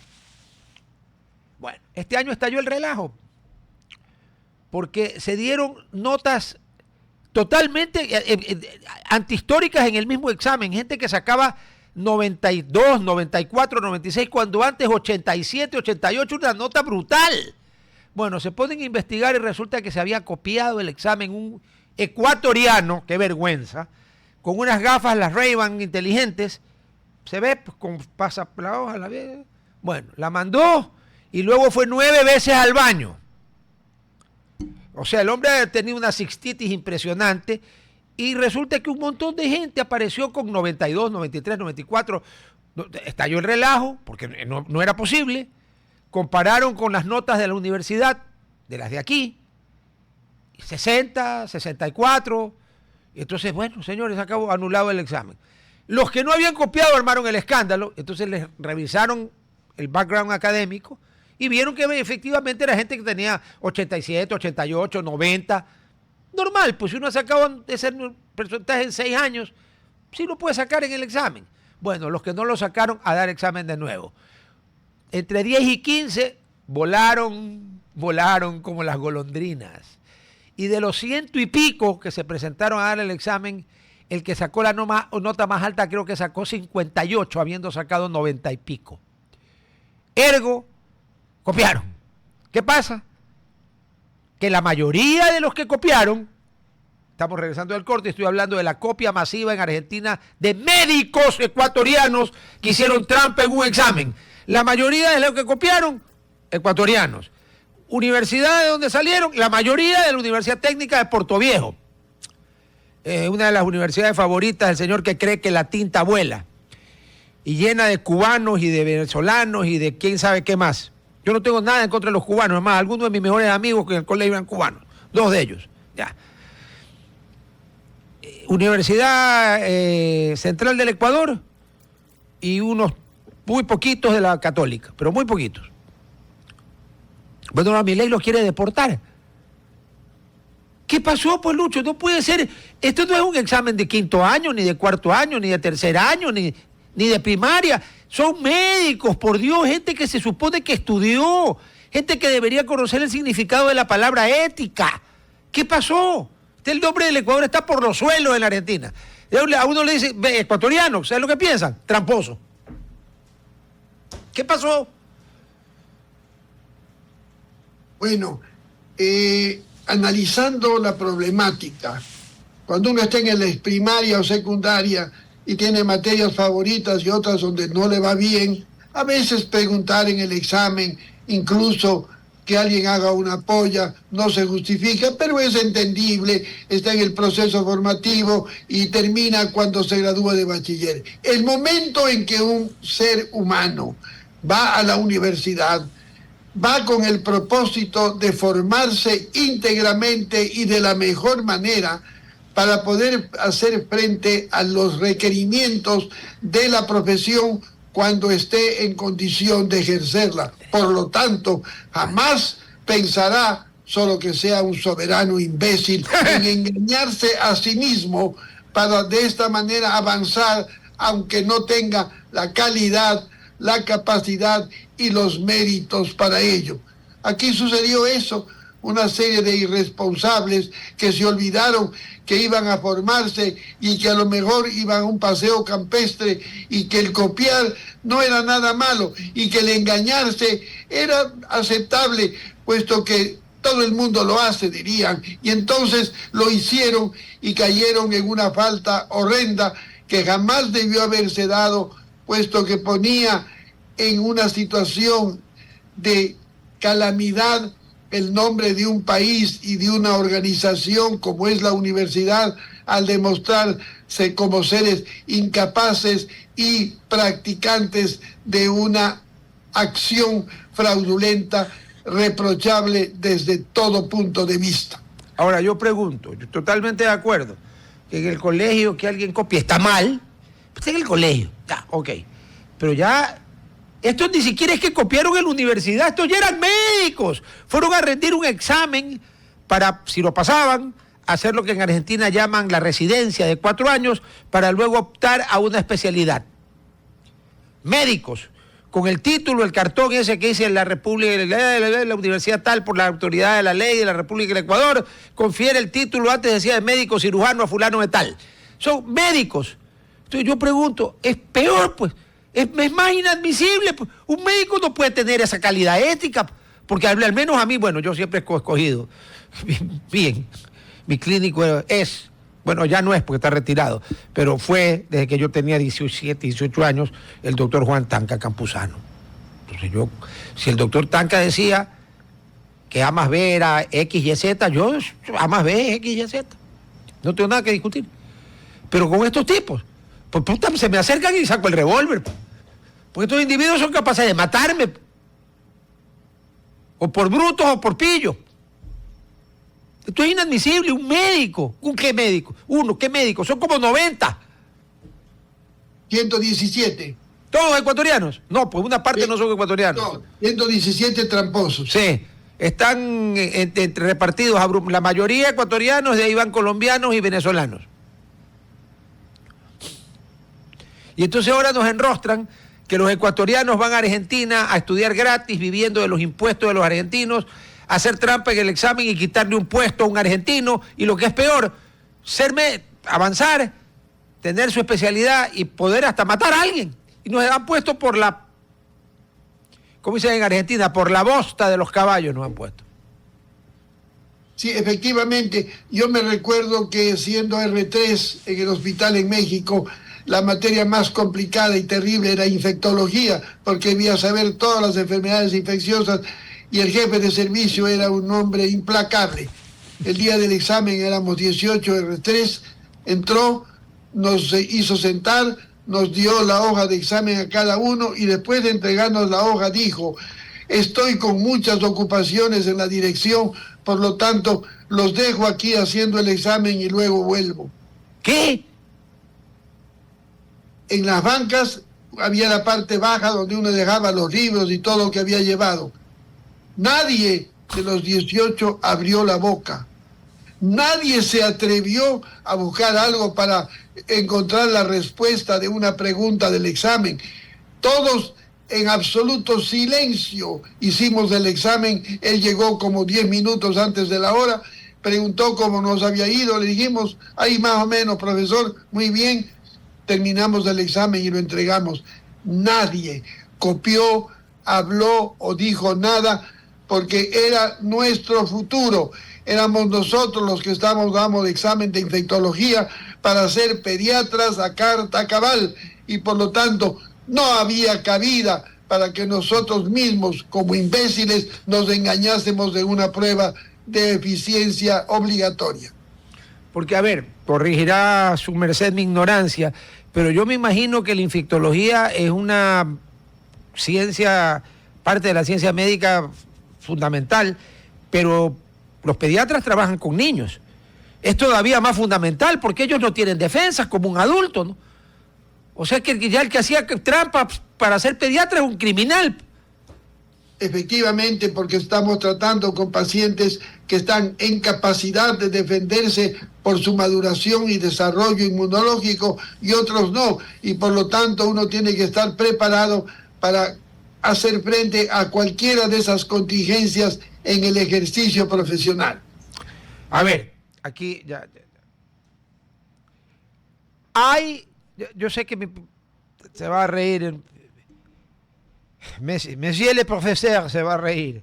Bueno, este año estalló el relajo, porque se dieron notas totalmente antihistóricas en el mismo examen, gente que sacaba 92, 94, 96, cuando antes 87, 88, una nota brutal. Bueno, se ponen a investigar y resulta que se había copiado el examen un ecuatoriano, qué vergüenza, con unas gafas, las Ray-Ban inteligentes, se ve pues, con pasaplaos a la vez. Bueno, la mandó y luego fue 9 veces al baño. O sea, el hombre ha tenido una cistitis impresionante y resulta que un montón de gente apareció con 92, 93, 94. Estalló el relajo porque no era posible. Compararon con las notas de la universidad, de las de aquí, 60, 64. Y entonces, bueno, señores, acabó anulado el examen. Los que no habían copiado armaron el escándalo, entonces les revisaron el background académico y vieron que efectivamente era gente que tenía 87, 88, 90. Normal, pues si uno ha sacado ese porcentaje en 6 años, sí lo puede sacar en el examen. Bueno, los que no lo sacaron, a dar examen de nuevo. Entre 10 y 15 volaron como las golondrinas. Y de los 100 y pico que se presentaron a dar el examen, el que sacó la nota más alta creo que sacó 58, habiendo sacado 90 y pico. Ergo, copiaron. ¿Qué pasa? Que la mayoría de los que copiaron, estamos regresando del corte, estoy hablando de la copia masiva en Argentina de médicos ecuatorianos que hicieron trampa en un examen. La mayoría de los que copiaron, ecuatorianos. Universidad de donde salieron, la mayoría de la Universidad Técnica de Portoviejo. Una de las universidades favoritas del señor que cree que la tinta vuela. Y llena de cubanos y de venezolanos y de quién sabe qué más. Yo no tengo nada en contra de los cubanos, además, algunos de mis mejores amigos que en el colegio eran cubanos, 2 de ellos. Ya. Universidad Central del Ecuador y unos muy poquitos de la Católica, pero muy poquitos. Bueno, Milei los quiere deportar. ¿Qué pasó, pues, Lucho? No puede ser. Esto no es un examen de 5º año, ni de 4º año, ni de 3er año, ni de primaria. Son médicos, por Dios, gente que se supone que estudió, gente que debería conocer el significado de la palabra ética. ¿Qué pasó? El nombre del Ecuador está por los suelos en la Argentina. A uno le dice, ecuatoriano, ¿sabes lo que piensan? Tramposo. ¿Qué pasó? Bueno, analizando la problemática, cuando uno está en la primaria o secundaria y tiene materias favoritas y otras donde no le va bien, a veces preguntar en el examen, incluso que alguien haga una polla, no se justifica, pero es entendible, está en el proceso formativo y termina cuando se gradúa de bachiller. El momento en que un ser humano va a la universidad, va con el propósito de formarse íntegramente y de la mejor manera para poder hacer frente a los requerimientos de la profesión cuando esté en condición de ejercerla. Por lo tanto, jamás pensará, solo que sea un soberano imbécil, en engañarse a sí mismo para de esta manera avanzar, aunque no tenga la calidad, la capacidad y los méritos para ello. Aquí sucedió eso, una serie de irresponsables que se olvidaron que iban a formarse y que a lo mejor iban a un paseo campestre y que el copiar no era nada malo y que el engañarse era aceptable, puesto que todo el mundo lo hace, dirían, y entonces lo hicieron y cayeron en una falta horrenda que jamás debió haberse dado, puesto que ponía en una situación de calamidad el nombre de un país y de una organización como es la universidad, al demostrarse como seres incapaces y practicantes de una acción fraudulenta, reprochable desde todo punto de vista. Ahora yo pregunto, yo totalmente de acuerdo, que en el colegio que alguien copie está mal, pues en el colegio, ya, ok, pero ya, estos ni siquiera es que copiaron en la universidad, estos ya eran médicos, fueron a rendir un examen para, si lo pasaban, hacer lo que en Argentina llaman la residencia de 4 años, para luego optar a una especialidad. Médicos, con el título, el cartón ese que dice la República, la universidad tal, por la autoridad de la ley de la República del Ecuador, confiere el título, antes decía de médico cirujano a fulano de tal. Son médicos. Entonces yo pregunto, es peor, pues, es más inadmisible, pues. Un médico no puede tener esa calidad ética, porque al menos a mí, bueno, yo siempre he escogido bien, mi clínico es, bueno, ya no es porque está retirado, pero fue desde que yo tenía 17, 18 años, el doctor Juan Tanca Campuzano. Entonces yo, si el doctor Tanca decía que A más B era X, Y, Z, yo A más B es X, Y, Z. No tengo nada que discutir. Pero con estos tipos, pues puta, se me acercan y saco el revólver. Porque estos individuos son capaces de matarme. O por brutos o por pillos. Esto es inadmisible. Un médico. ¿Un qué médico? Uno, ¿qué médico? Son como 90. 117. ¿Todos ecuatorianos? No, pues una parte no son ecuatorianos. No, 117 tramposos. Sí, están repartidos, la mayoría ecuatorianos, de ahí van colombianos y venezolanos. Y entonces ahora nos enrostran que los ecuatorianos van a Argentina a estudiar gratis, viviendo de los impuestos de los argentinos, a hacer trampa en el examen y quitarle un puesto a un argentino, y lo que es peor, avanzar, tener su especialidad y poder hasta matar a alguien. Y nos han puesto por la, ¿cómo dicen en Argentina? Por la bosta de los caballos nos han puesto. Sí, efectivamente, yo me recuerdo que siendo R3 en el hospital en México, la materia más complicada y terrible era infectología, porque debía saber todas las enfermedades infecciosas, y el jefe de servicio era un hombre implacable. El día del examen éramos 18 R3, entró, nos hizo sentar, nos dio la hoja de examen a cada uno, y después de entregarnos la hoja dijo: estoy con muchas ocupaciones en la dirección, por lo tanto los dejo aquí haciendo el examen y luego vuelvo. ¿Qué? En las bancas había la parte baja donde uno dejaba los libros y todo lo que había llevado. Nadie de los 18 abrió la boca. Nadie se atrevió a buscar algo para encontrar la respuesta de una pregunta del examen. Todos en absoluto silencio hicimos el examen. Él llegó como 10 minutos antes de la hora, preguntó cómo nos había ido, le dijimos: ahí más o menos, profesor, muy bien. Terminamos el examen y lo entregamos. Nadie copió, habló o dijo nada, porque era nuestro futuro. Éramos nosotros los que estábamos dando el examen de infectología para ser pediatras a carta cabal, y por lo tanto no había cabida para que nosotros mismos, como imbéciles, nos engañásemos de una prueba de eficiencia obligatoria. Porque, a ver, corregirá su merced mi ignorancia, pero yo me imagino que la infectología es una ciencia, parte de la ciencia médica fundamental, pero los pediatras trabajan con niños. Es todavía más fundamental porque ellos no tienen defensas como un adulto, ¿no? O sea que ya el que hacía trampa para ser pediatra es un criminal. Efectivamente, porque estamos tratando con pacientes que están en capacidad de defenderse por su maduración y desarrollo inmunológico, y otros no, y por lo tanto uno tiene que estar preparado para hacer frente a cualquiera de esas contingencias en el ejercicio profesional. A ver, aquí ya. Hay, yo sé que se va a reír, Monsieur le professeur se va a reír.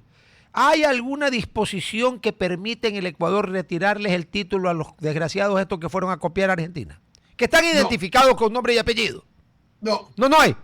¿Hay alguna disposición que permite en el Ecuador retirarles el título a los desgraciados estos que fueron a copiar a Argentina? Que están identificados con nombre y apellido. No. No hay.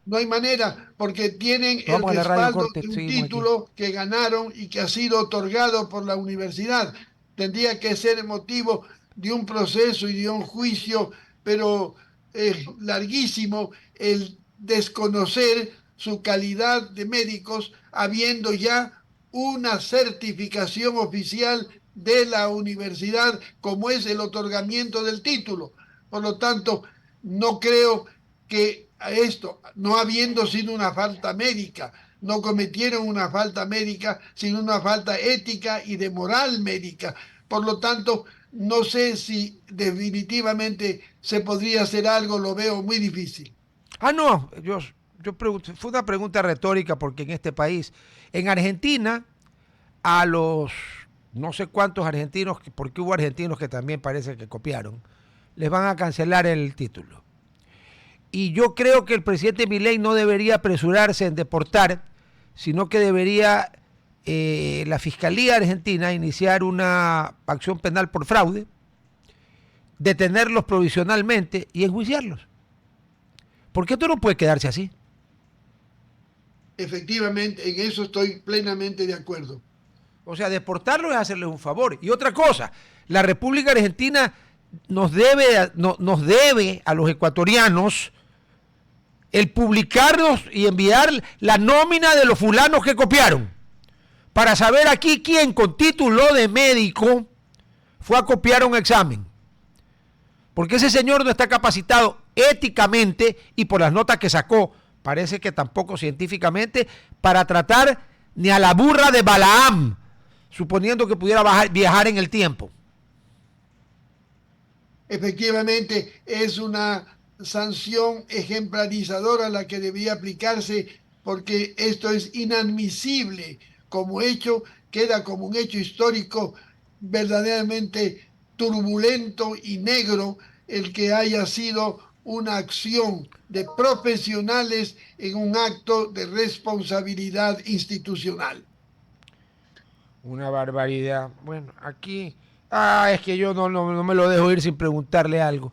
No hay manera, porque tienen el Vamos a la radio, respaldo corte, de un seguimos aquí. título que ganaron y que ha sido otorgado por la universidad. Tendría que ser motivo de un proceso y de un juicio, pero es larguísimo el desconocer su calidad de médicos, habiendo ya una certificación oficial de la universidad, como es el otorgamiento del título. Por lo tanto, no creo que a esto, no habiendo sido una falta médica, no cometieron una falta médica, sino una falta ética y de moral médica. Por lo tanto, no sé si definitivamente se podría hacer algo, lo veo muy difícil. No, yo pregunto, fue una pregunta retórica porque en este país, en Argentina, a los no sé cuántos argentinos, porque hubo argentinos que también parece que copiaron, les van a cancelar el título. Y yo creo que el presidente Milei no debería apresurarse en deportar, sino que debería la Fiscalía Argentina iniciar una acción penal por fraude, detenerlos provisionalmente y enjuiciarlos. Porque esto no puede quedarse así. Efectivamente, en eso estoy plenamente de acuerdo. O sea, deportarlos es hacerles un favor. Y otra cosa, la República Argentina nos debe a los ecuatorianos el publicarnos y enviar la nómina de los fulanos que copiaron, para saber aquí quién con título de médico fue a copiar un examen. Porque ese señor no está capacitado éticamente y por las notas que sacó, parece que tampoco científicamente, para tratar ni a la burra de Balaam, suponiendo que pudiera viajar en el tiempo. Efectivamente, es una sanción ejemplarizadora la que debía aplicarse, porque esto es inadmisible como hecho, queda como un hecho histórico verdaderamente turbulento y negro el que haya sido una acción de profesionales en un acto de responsabilidad institucional. Una barbaridad. Bueno, aquí... es que yo no me lo dejo ir sin preguntarle algo.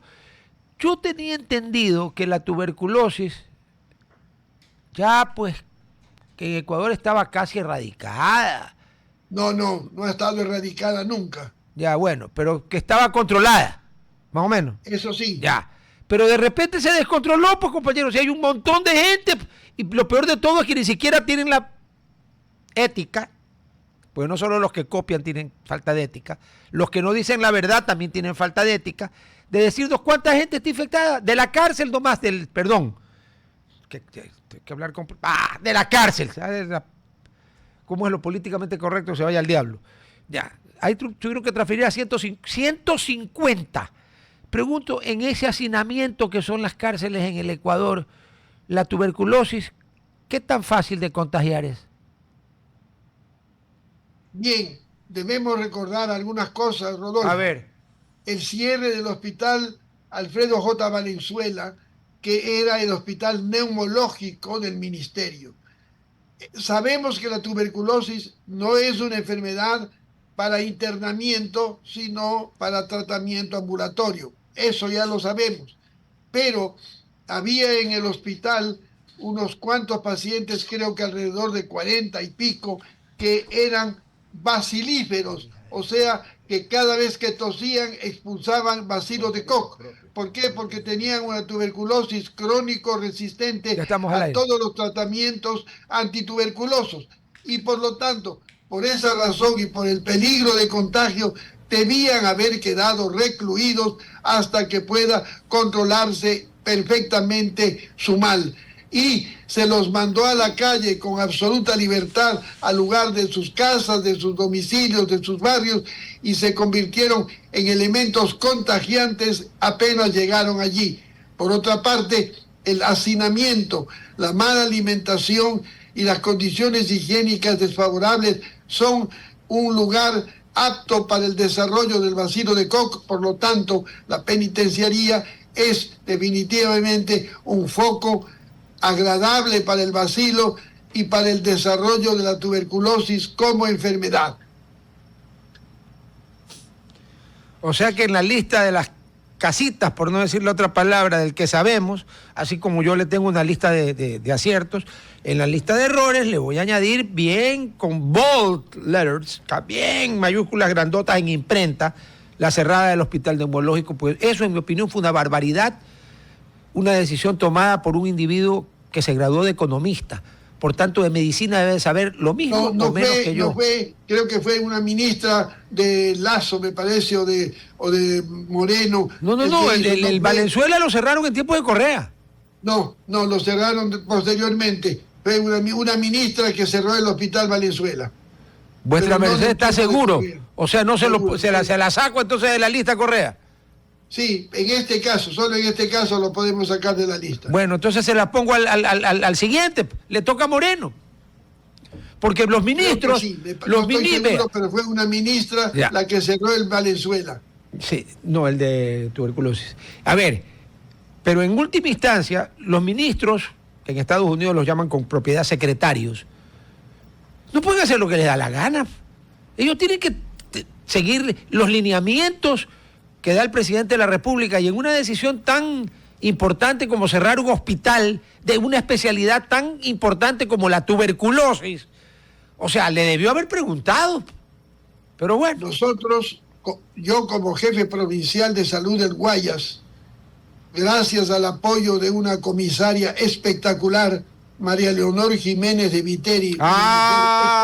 Yo tenía entendido que la tuberculosis ya pues que en Ecuador estaba casi erradicada. No ha estado erradicada nunca. Ya, bueno, pero que estaba controlada, más o menos. Eso sí. Ya. Pero de repente se descontroló, pues compañeros, y hay un montón de gente, y lo peor de todo es que ni siquiera tienen la ética, pues no solo los que copian tienen falta de ética, los que no dicen la verdad también tienen falta de ética, de decirnos cuánta gente está infectada, de la cárcel nomás, perdón, que hablar con... de la cárcel, ¿sabes? ¿Cómo es lo políticamente correcto? Se vaya al diablo. Ya, ahí tuvieron que transferir a 150. Pregunto, en ese hacinamiento que son las cárceles en el Ecuador, la tuberculosis, ¿qué tan fácil de contagiar es? Bien, debemos recordar algunas cosas, Rodolfo. A ver. El cierre del hospital Alfredo J. Valenzuela, que era el hospital neumológico del ministerio. Sabemos que la tuberculosis no es una enfermedad para internamiento, sino para tratamiento ambulatorio. Eso ya lo sabemos. Pero había en el hospital unos cuantos pacientes, creo que alrededor de 40 y pico, que eran bacilíferos, o sea, que cada vez que tosían expulsaban bacilos de Koch. ¿Por qué? Porque tenían una tuberculosis crónico resistente a todos los tratamientos antituberculosos. Y por lo tanto, por esa razón y por el peligro de contagio, debían haber quedado recluidos hasta que pueda controlarse perfectamente su mal. Y se los mandó a la calle con absoluta libertad al lugar de sus casas, de sus domicilios, de sus barrios, y se convirtieron en elementos contagiantes apenas llegaron allí. Por otra parte, el hacinamiento, la mala alimentación y las condiciones higiénicas desfavorables son un lugar apto para el desarrollo del bacilo de Koch. Por lo tanto, la penitenciaría es definitivamente un foco agradable para el bacilo y para el desarrollo de la tuberculosis como enfermedad. O sea que en la lista de las casitas, por no decir la otra palabra, del que sabemos, así como yo le tengo una lista de aciertos, en la lista de errores le voy a añadir bien con bold letters, bien mayúsculas grandotas en imprenta, la cerrada del hospital neumológico, pues eso en mi opinión fue una barbaridad, una decisión tomada por un individuo que se graduó de economista. Por tanto, de medicina debe saber lo mismo o menos que yo. No fue, creo que fue una ministra de Lazo, me parece, o de Moreno. No, el Valenzuela lo cerraron en tiempo de Correa. No, lo cerraron posteriormente. Fue una ministra que cerró el hospital Valenzuela. ¿Vuestra merced está seguro? O sea, no se la saco entonces de la lista Correa. Sí, en este caso, solo en este caso lo podemos sacar de la lista. Bueno, entonces se la pongo al siguiente, le toca a Moreno. Porque los ministros... Sí, pero fue una ministra la que cerró el Valenzuela. Sí, no, el de tuberculosis. A ver, pero en última instancia, los ministros, que en Estados Unidos los llaman con propiedad secretarios, no pueden hacer lo que les da la gana. Ellos tienen que seguir los lineamientos que da el presidente de la República, y en una decisión tan importante como cerrar un hospital de una especialidad tan importante como la tuberculosis, o sea, le debió haber preguntado, pero bueno. Nosotros, yo como jefe provincial de salud del Guayas, gracias al apoyo de una comisaria espectacular, María Leonor Jiménez de Viteri,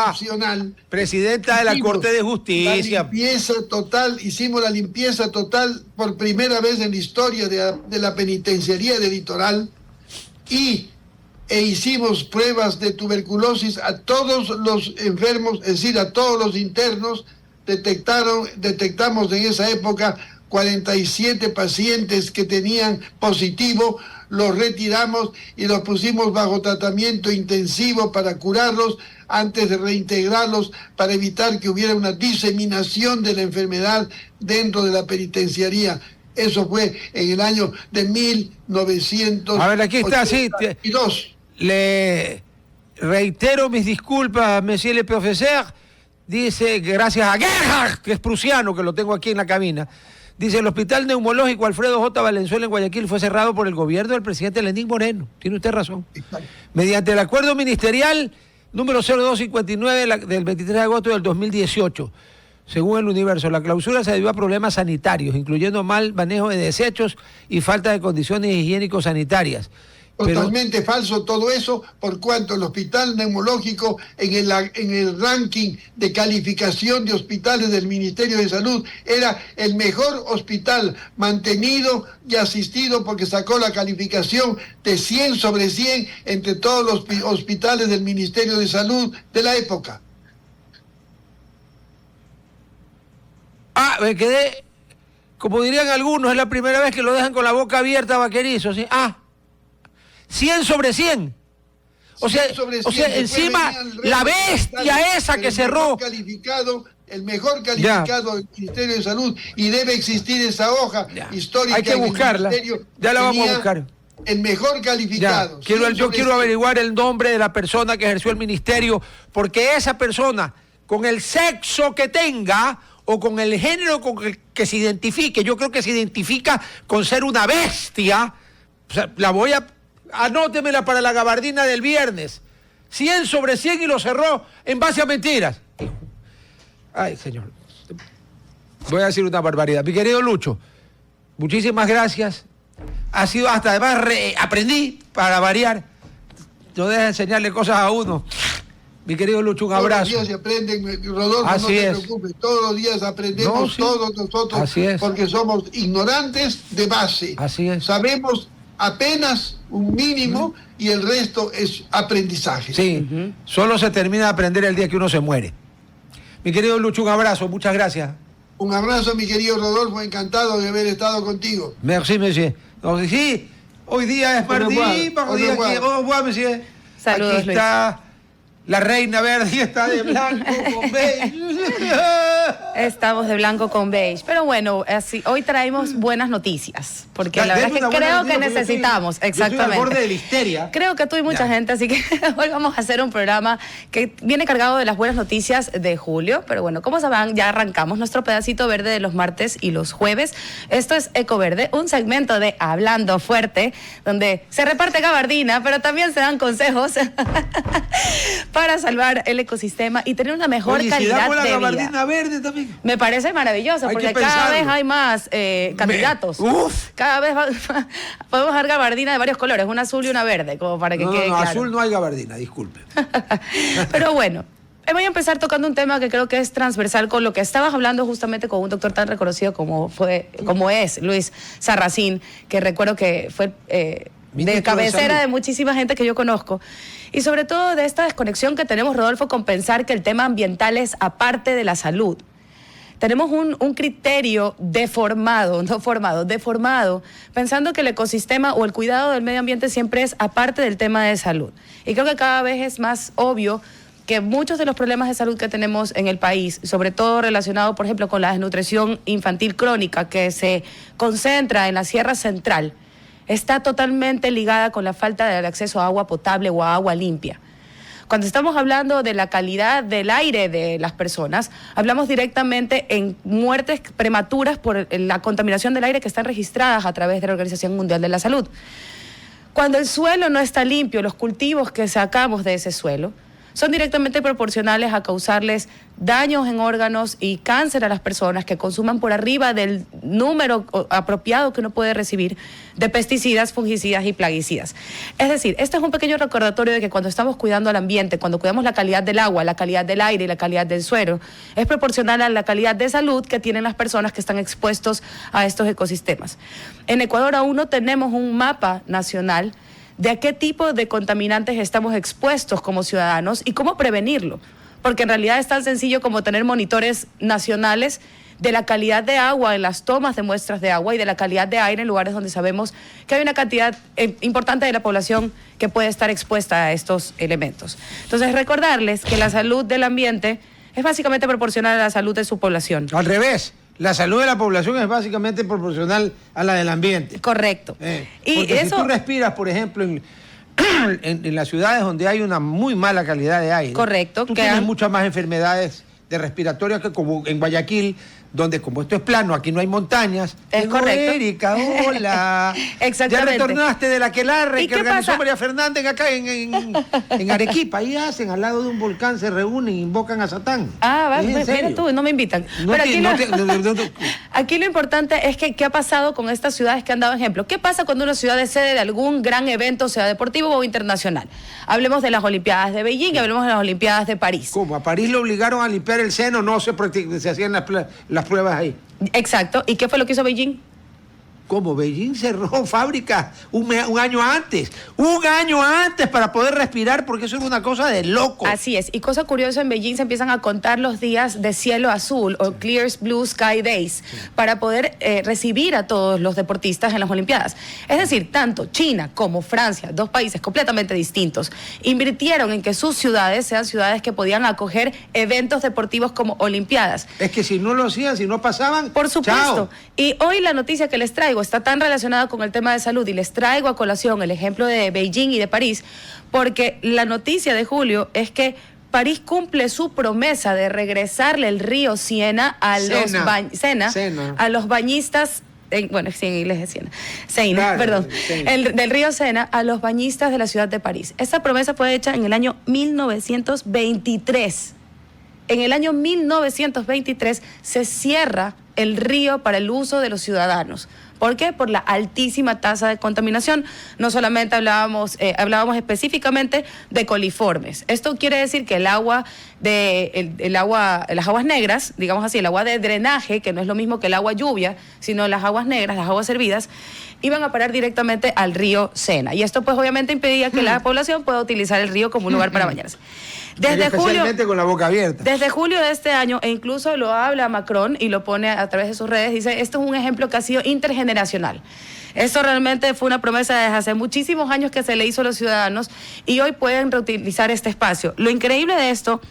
excepcional, presidenta de la Corte de Justicia. Hicimos la limpieza total por primera vez en la historia de la penitenciaría de Litoral e hicimos pruebas de tuberculosis a todos los enfermos, es decir, a todos los internos. Detectamos en esa época 47 pacientes que tenían positivo, los retiramos y los pusimos bajo tratamiento intensivo para curarlos antes de reintegrarlos para evitar que hubiera una diseminación de la enfermedad dentro de la penitenciaría. Eso fue en el año de 1982. A ver, aquí está, sí. Le reitero mis disculpas, monsieur le professeur. Dice, gracias a Gerhard, que es prusiano, que lo tengo aquí en la cabina. Dice, el Hospital Neumológico Alfredo J. Valenzuela en Guayaquil fue cerrado por el gobierno del presidente Lenín Moreno. Tiene usted razón. Mediante el acuerdo ministerial número 0259 del 23 de agosto del 2018. Según el Universo, la clausura se debió a problemas sanitarios, incluyendo mal manejo de desechos y falta de condiciones higiénico-sanitarias. Totalmente falso todo eso, por cuanto el hospital neumológico en el ranking de calificación de hospitales del Ministerio de Salud era el mejor hospital mantenido y asistido, porque sacó la calificación de 100 sobre 100 entre todos los hospitales del Ministerio de Salud de la época. Me quedé, como dirían algunos, es la primera vez que lo dejan con la boca abierta, Vaquerizo, ¿sí? 100 sobre 100. O sea, encima la bestia esa que cerró. El mejor calificado del Ministerio de Salud, y debe existir esa hoja histórica. Hay que buscarla. Ya la vamos a buscar. El mejor calificado. Yo quiero averiguar el nombre de la persona que ejerció el ministerio, porque esa persona, con el sexo que tenga o con el género con el que se identifique, yo creo que se identifica con ser una bestia. O sea, la voy a... Anótemela para la gabardina del viernes. 100 sobre 100 y lo cerró en base a mentiras. Ay, señor. Voy a decir una barbaridad. Mi querido Lucho, muchísimas gracias. Ha sido hasta, además, aprendí para variar. No deja de enseñarle cosas a uno. Mi querido Lucho, un abrazo. Todos los días se aprenden, Rodolfo, así no te preocupes. Todos los días aprendemos, todos nosotros, así es, porque somos ignorantes de base. Así es. Sabemos apenas un mínimo y el resto es aprendizaje. Sí, solo se termina de aprender el día que uno se muere. Mi querido Lucho, un abrazo, muchas gracias. Un abrazo, mi querido Rodolfo, encantado de haber estado contigo. Merci, monsieur. Sí, hoy día es mardi, monsieur. Saludos, aquí está La reina verde está de blanco con beige. Estamos de blanco con beige. Pero bueno, así, hoy traemos buenas noticias. Porque la verdad es que creo que necesitamos. Exactamente. Yo estoy al borde de la histeria. Creo que tú y mucha gente, así que hoy vamos a hacer un programa que viene cargado de las buenas noticias de julio. Pero bueno, como sabrán, ya arrancamos nuestro pedacito verde de los martes y los jueves. Esto es Ecoverde, un segmento de Hablando Fuerte, donde se reparte gabardina, pero también se dan consejos para salvar el ecosistema y tener una mejor calidad la de gabardina vida. Verde también. Me parece maravilloso, porque cada vez hay más candidatos. Cada vez podemos dar gabardina de varios colores, una azul y una verde, como para que quede claro. Azul no hay gabardina, disculpe. Pero bueno, voy a empezar tocando un tema que creo que es transversal con lo que estabas hablando justamente con un doctor tan reconocido como es Luis Sarracín, que recuerdo que fue de cabecera de muchísima gente que yo conozco. Y sobre todo de esta desconexión que tenemos, Rodolfo, con pensar que el tema ambiental es aparte de la salud. Tenemos un criterio deformado, pensando que el ecosistema o el cuidado del medio ambiente siempre es aparte del tema de salud. Y creo que cada vez es más obvio que muchos de los problemas de salud que tenemos en el país, sobre todo relacionados, por ejemplo, con la desnutrición infantil crónica, que se concentra en la Sierra Central, está totalmente ligada con la falta del acceso a agua potable o a agua limpia. Cuando estamos hablando de la calidad del aire de las personas, hablamos directamente en muertes prematuras por la contaminación del aire que están registradas a través de la Organización Mundial de la Salud. Cuando el suelo no está limpio, los cultivos que sacamos de ese suelo son directamente proporcionales a causarles daños en órganos y cáncer a las personas que consuman por arriba del número apropiado que uno puede recibir de pesticidas, fungicidas y plaguicidas. Es decir, este es un pequeño recordatorio de que cuando estamos cuidando al ambiente, cuando cuidamos la calidad del agua, la calidad del aire y la calidad del suelo, es proporcional a la calidad de salud que tienen las personas que están expuestos a estos ecosistemas. En Ecuador aún no tenemos un mapa nacional de a qué tipo de contaminantes estamos expuestos como ciudadanos y cómo prevenirlo. Porque en realidad es tan sencillo como tener monitores nacionales de la calidad de agua en las tomas de muestras de agua y de la calidad de aire en lugares donde sabemos que hay una cantidad importante de la población que puede estar expuesta a estos elementos. Entonces, recordarles que la salud del ambiente es básicamente proporcional a la salud de su población. Al revés. La salud de la población es básicamente proporcional a la del ambiente. Correcto. Y porque eso, si tú respiras, por ejemplo, en las ciudades donde hay una muy mala calidad de aire, correcto, tú tienes muchas más enfermedades de respiratorias que como en Guayaquil, donde como esto es plano, aquí no hay montañas. Es correcto. Erika, hola. Exactamente. Ya retornaste del aquelarre que organizó pasa? María Fernández acá en Arequipa. Ahí hacen, al lado de un volcán, se reúnen, invocan a Satán. Mira tú, no me invitan. Pero aquí lo importante es que qué ha pasado con estas ciudades que han dado ejemplo. ¿Qué pasa cuando una ciudad es sede de algún gran evento, sea deportivo o internacional? Hablemos de las Olimpiadas de Beijing y hablemos de las Olimpiadas de París. ¿Cómo? A París lo obligaron a limpiar el seno, no se hacían las pruebas ahí. Exacto. ¿Y qué fue lo que hizo Beijing? ¿Cómo? Beijing cerró fábricas un año antes. Un año antes para poder respirar, porque eso era una cosa de loco. Así es. Y cosa curiosa, en Beijing se empiezan a contar los días de cielo azul o Clear Blue Sky Days para poder recibir a todos los deportistas en las Olimpiadas. Es decir, tanto China como Francia, dos países completamente distintos, invirtieron en que sus ciudades sean ciudades que podían acoger eventos deportivos como Olimpiadas. Es que si no lo hacían, si no pasaban, por supuesto. Chao. Y hoy la noticia que les traigo está tan relacionada con el tema de salud y les traigo a colación el ejemplo de Beijing y de París, porque la noticia de julio es que París cumple su promesa de regresarle el río Sena a los bañistas. En inglés es Sena, claro, perdón, Sena. Del río Sena a los bañistas de la ciudad de París. Esta promesa fue hecha en el año 1923. En el año 1923 se cierra el río para el uso de los ciudadanos. ¿Por qué? Por la altísima tasa de contaminación. No solamente hablábamos específicamente de coliformes. Esto quiere decir que las aguas negras, digamos así, el agua de drenaje, que no es lo mismo que el agua lluvia, sino las aguas negras, las aguas servidas, iban a parar directamente al río Sena. Y esto pues obviamente impedía que la población pueda utilizar el río como un lugar para bañarse. Especialmente con la boca abierta. Desde julio de este año, e incluso lo habla Macron y lo pone a través de sus redes, dice, esto es un ejemplo que ha sido intergeneracional. Eso realmente fue una promesa desde hace muchísimos años que se le hizo a los ciudadanos y hoy pueden reutilizar este espacio. Lo increíble de esto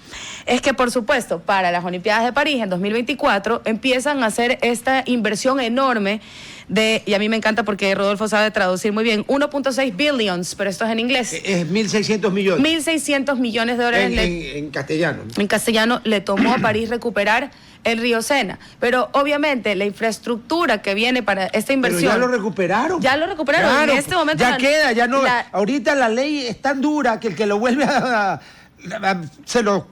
es que, por supuesto, para las Olimpiadas de París en 2024 empiezan a hacer esta inversión enorme y a mí me encanta porque Rodolfo sabe traducir muy bien, 1.6 billions, pero esto es en inglés. Es 1.600 millones. 1.600 millones de dólares. En castellano. En castellano le tomó a París recuperar el río Sena. Pero obviamente la infraestructura que viene para esta inversión... Pero ya lo recuperaron. Ya lo recuperaron. Claro, en este momento... ya queda, ya no... ahorita la ley es tan dura que el que lo vuelve se lo...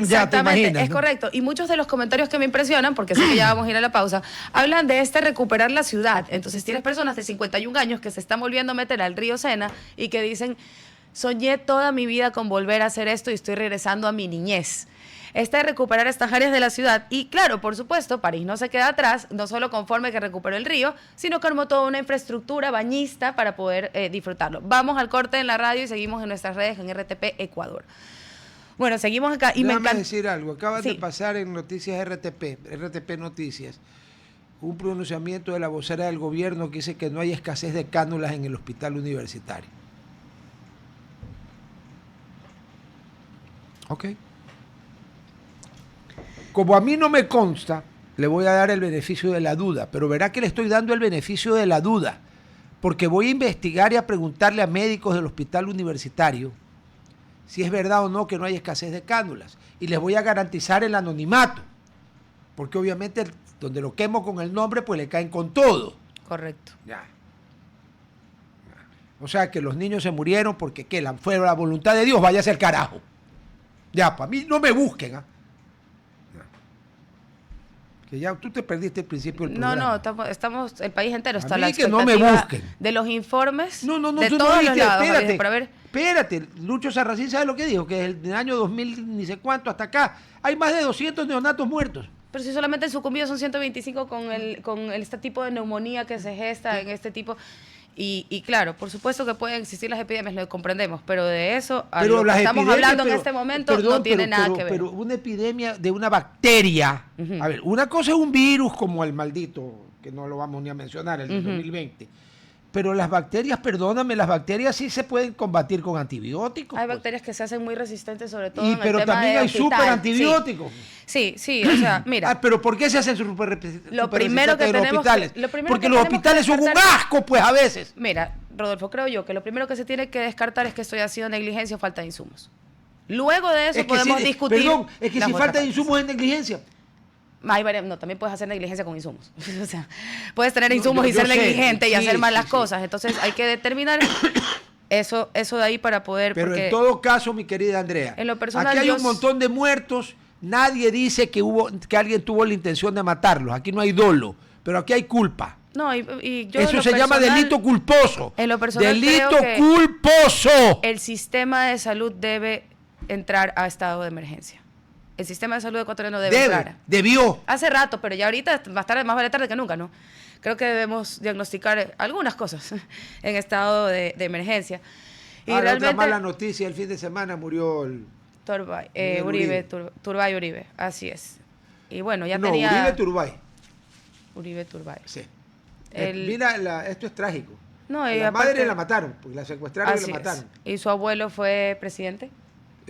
ya te imaginas, es ¿no? correcto. Y muchos de los comentarios que me impresionan, porque sé que ya vamos a ir a la pausa, hablan de recuperar la ciudad. Entonces tienes personas de 51 años que se están volviendo a meter al río Sena y que dicen, soñé toda mi vida con volver a hacer esto y estoy regresando a mi niñez. De recuperar estas áreas de la ciudad. Y claro, por supuesto, París no se queda atrás, no solo conforme que recuperó el río, sino que armó toda una infraestructura bañista para poder disfrutarlo. Vamos al corte en la radio y seguimos en nuestras redes en RTP Ecuador. Bueno, seguimos acá y me encanta decir algo. Acaba de Sí. pasar en Noticias RTP Noticias, un pronunciamiento de la vocera del gobierno que dice que no hay escasez de cánulas en el hospital universitario. Ok. Como a mí no me consta, le voy a dar el beneficio de la duda, pero verá que le estoy dando el beneficio de la duda, porque voy a investigar y a preguntarle a médicos del hospital universitario si es verdad o no que no hay escasez de cánulas. Y les voy a garantizar el anonimato, porque obviamente donde lo quemo con el nombre, pues le caen con todo. Correcto. Ya. O sea que los niños se murieron porque ¿qué? Fue la voluntad de Dios, váyase al carajo. Ya, para mí no me busquen, ¿ah? Que ya tú te perdiste el principio del programa. No, estamos, el país entero está A a la mí que no me expectativa busquen. de los informes No, de tú todos no los viste, lados. espérate, Javier, para ver. espérate, Lucho Sarracín sabe lo que dijo, que desde el año 2000 ni sé cuánto hasta acá hay más de 200 neonatos muertos. Pero si solamente el sucumbido son 125 con este tipo de neumonía que se gesta en este tipo. Y claro, por supuesto que pueden existir las epidemias, lo comprendemos, pero de eso, a lo que estamos hablando en este momento, no tiene nada que ver. Pero una epidemia de una bacteria, a ver, una cosa es un virus como el maldito, que no lo vamos ni a mencionar, el del 2020, pero las bacterias, perdóname, las bacterias sí se pueden combatir con antibióticos. Hay pues. bacterias que se hacen muy resistentes, sobre todo en el Pero tema también de hay hospital. super antibióticos. Sí, o sea, mira. Pero ¿por qué se hacen super Lo primero que en los tenemos hospitales? lo primero Porque que los tenemos hospitales que son un descartar- asco, pues, a veces. Mira, Rodolfo, creo yo que lo primero que se tiene que descartar es que esto haya sido negligencia o falta de insumos. Luego de eso Es que podemos si- discutir. Perdón, es que las si otras falta de partes. insumos es negligencia. No, también puedes hacer negligencia con insumos. O sea, puedes tener No, insumos y yo ser sé, negligente y sí, hacer mal sí, las sí. cosas. Entonces hay que determinar eso de ahí para poder... Pero porque en todo caso, mi querida Andrea, en lo personal, aquí hay yo un montón de muertos, nadie dice que alguien tuvo la intención de matarlos, aquí no hay dolo, pero aquí hay culpa. No, y yo Eso en lo se llama personal- delito culposo. en lo personal delito creo que culposo. El sistema de salud debe entrar a estado de emergencia. El sistema de salud ecuatoriano debe entrar. Debió. Hace rato, pero ya ahorita más vale tarde que nunca, ¿no? Creo que debemos diagnosticar algunas cosas en estado de emergencia. Y Ahora, realmente... otra mala noticia, el fin de semana murió el... Turbay, Miguel Uribe, Uribe. Turbay Uribe, así es. Y bueno, ya no, tenía... Uribe Turbay. Uribe Turbay. Sí. El- Mira, esto es trágico. No, y la aparte- madre la mataron, porque la secuestraron y Así la es. mataron. Y su abuelo fue presidente,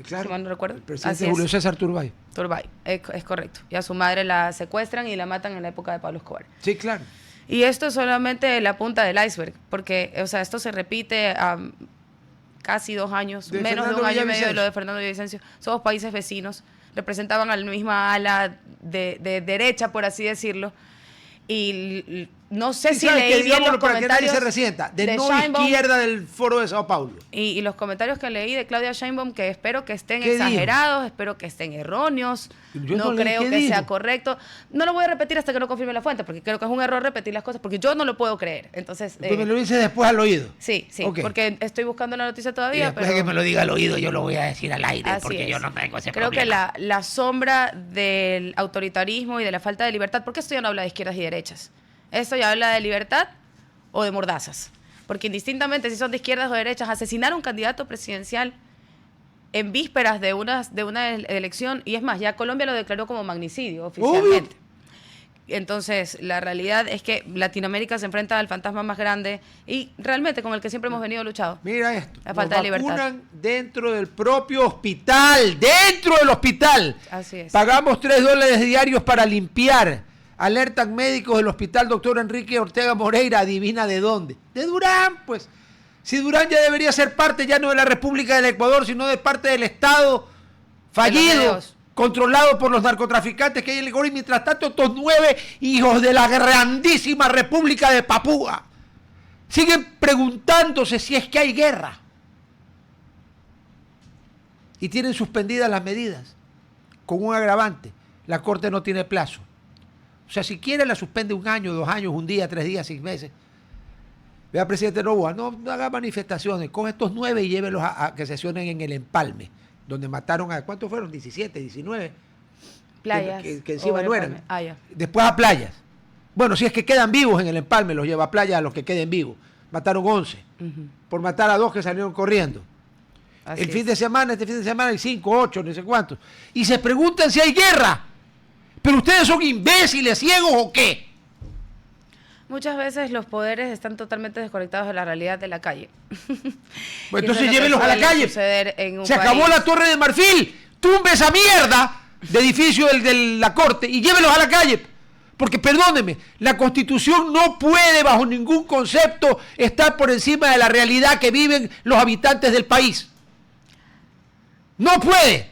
Claro, si mal no recuerdo. el presidente Así es. Julio César Turbay. Turbay, es correcto. Y a su madre la secuestran y la matan en la época de Pablo Escobar. Sí, claro. Y esto es solamente la punta del iceberg, porque, o sea, esto se repite a casi 2 años, De menos de Fernando un año y medio de Villavicencio. lo de Fernando Villavicencio. Somos países vecinos, representaban a la misma ala de derecha, por así decirlo. Y no sé Sí, si ¿sabes qué? leí bien Digámoslo los para que nadie comentarios se resienta. De no Sheinbaum izquierda del foro de Sao Paulo. y los comentarios que leí de Claudia Sheinbaum, que espero que estén ¿Qué dijo? exagerados, espero que estén erróneos, Yo no no leí creo qué que dijo. sea correcto. No lo voy a repetir hasta que no confirme la fuente, porque creo que es un error repetir las cosas, porque yo no lo puedo creer. Entonces, Pues me lo dice después al oído. sí, Ok. porque estoy buscando la noticia Y todavía, después pero de que me lo diga al oído, yo lo voy a decir al aire, así porque es. yo no tengo ese Creo problema. que la sombra del autoritarismo y de la falta de libertad, porque esto ya no habla de izquierdas y derechas, esto ya habla de libertad o de mordazas, porque indistintamente si son de izquierdas o derechas, asesinar a un candidato presidencial en vísperas de una elección, y es más, ya Colombia lo declaró como magnicidio oficialmente. Entonces, la realidad es que Latinoamérica se enfrenta al fantasma más grande y realmente con el que siempre hemos venido luchado. Mira esto. La falta de libertad. Vacunan dentro del propio hospital. ¡Dentro del hospital! Así es. Pagamos $3 diarios para limpiar. Alertan médicos del hospital Dr. Enrique Ortega Moreira. Adivina de dónde. De Durán, pues. Si Durán ya debería ser parte ya no de la República del Ecuador, sino de parte del Estado fallido, controlado por los narcotraficantes que hay en el Ecuador, y mientras tanto estos 9 hijos de la grandísima República de Papúa siguen preguntándose si es que hay guerra. Y tienen suspendidas las medidas, con un agravante: la Corte no tiene plazo. O sea, si quiere la suspende 1 año, 2 años, 1 día, 3 días, 6 meses. Vea, presidente Noboa, no haga manifestaciones, coge estos 9 y llévelos a que sesionen en el Empalme, donde mataron a, ¿cuántos fueron? 17, 19. Playas. Que encima no eran. Ya. Después a Playas. Bueno, si es que quedan vivos en el Empalme, los lleva a Playas a los que queden vivos. Mataron 11. Por matar a 2 que salieron corriendo. Así Este fin de semana hay 5, 8, no sé cuántos. Y se preguntan si hay guerra. Pero ustedes son imbéciles, ciegos o qué. Muchas veces los poderes están totalmente desconectados de la realidad de la calle. Pues entonces llévenlos a la calle. Se acabó la Torre de Marfil. Tumbe esa mierda de edificio de la Corte y llévenlos a la calle. Porque perdónenme, la Constitución no puede bajo ningún concepto estar por encima de la realidad que viven los habitantes del país. No puede.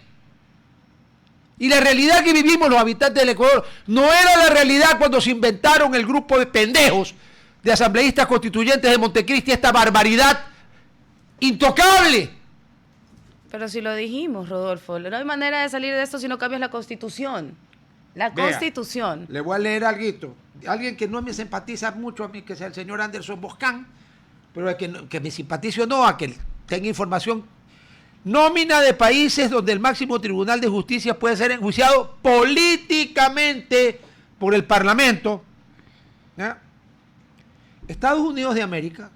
Y la realidad que vivimos los habitantes del Ecuador no era la realidad cuando se inventaron el grupo de pendejos de asambleístas constituyentes de Montecristi, esta barbaridad intocable. Pero si lo dijimos, Rodolfo, no hay manera de salir de esto si no cambias la Constitución. La Constitución. Le voy a leer algo. Alguien que no me simpatiza mucho a mí, que sea el señor Anderson Boscán, pero que me simpatice o no, a que tenga información. Nómina de países donde el máximo tribunal de justicia puede ser enjuiciado políticamente por el Parlamento. ¿Ya? Estados Unidos de América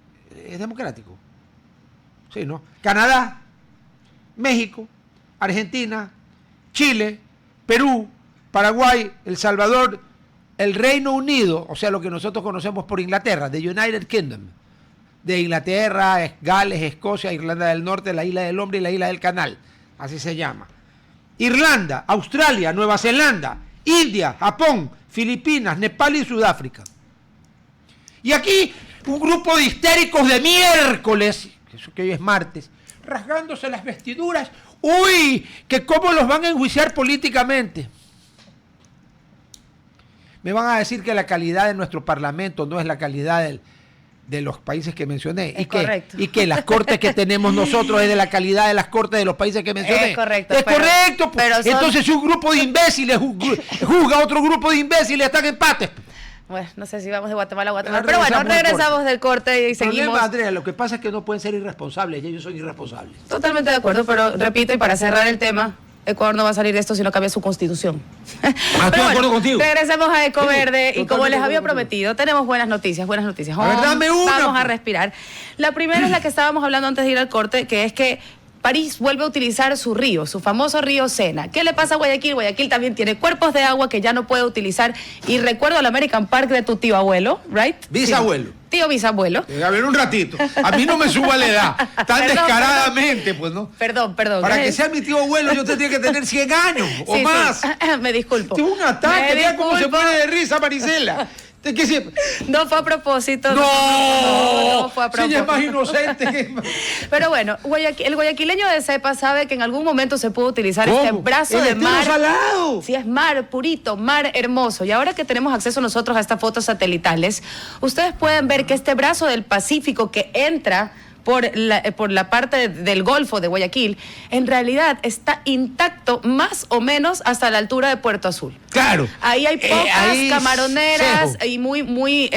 es democrático. Sí, ¿no? Canadá, México, Argentina, Chile, Perú, Paraguay, El Salvador, el Reino Unido, o sea, lo que nosotros conocemos por Inglaterra, the United Kingdom, de Inglaterra, Gales, Escocia, Irlanda del Norte, la Isla del Hombre y la Isla del Canal, así se llama. Irlanda, Australia, Nueva Zelanda, India, Japón, Filipinas, Nepal y Sudáfrica. Y aquí un grupo de histéricos de miércoles, que hoy es martes, rasgándose las vestiduras. ¡Uy! Que cómo los van a enjuiciar políticamente. Me van a decir que la calidad de nuestro parlamento no es la calidad de los países que mencioné. Y que las cortes que tenemos nosotros es de la calidad de las cortes de los países que mencioné. Es correcto. Es correcto. Entonces, si un grupo de imbéciles juzga a otro grupo de imbéciles, están en empate. Bueno, no sé si vamos de Guatemala a Guatemala. Pero bueno, regresamos del corte y seguimos. Problema, Andrea, lo que pasa es que no pueden ser irresponsables. Ellos son irresponsables. Totalmente de acuerdo, pero repito, y para cerrar el tema, Ecuador no va a salir de esto si no cambia su constitución. Estoy de acuerdo contigo. Regresemos a Ecoverde, y como les había contigo. prometido, tenemos buenas noticias. A ver, dame una. Vamos a respirar. La primera es la que estábamos hablando antes de ir al corte, que es que París vuelve a utilizar su río, su famoso río Sena. ¿Qué le pasa a Guayaquil? Guayaquil también tiene cuerpos de agua que ya no puede utilizar. Y recuerdo el American Park de tu tío abuelo, ¿right? Bisabuelo. Sí. Tío bisabuelo. A ver, un ratito. A mí no me suba la edad. Tan descaradamente, pues, ¿no? Perdón. Para que sea mi tío abuelo, yo tendría que tener 100 años o más. Sí. Me disculpo. Tuve un ataque, mira cómo se pone de risa, Marisela. No fue a propósito. No fue a propósito. Sí, es más inocente. Pero bueno, el guayaquileño de cepa sabe que en algún momento se pudo utilizar este brazo de mar. Salado. Sí, es mar purito, mar hermoso. Y ahora que tenemos acceso nosotros a estas fotos satelitales, ustedes pueden ver que este brazo del Pacífico que entra por la parte del Golfo de Guayaquil, en realidad está intacto más o menos hasta la altura de Puerto Azul. Claro. Ahí hay pocas camaroneras y muy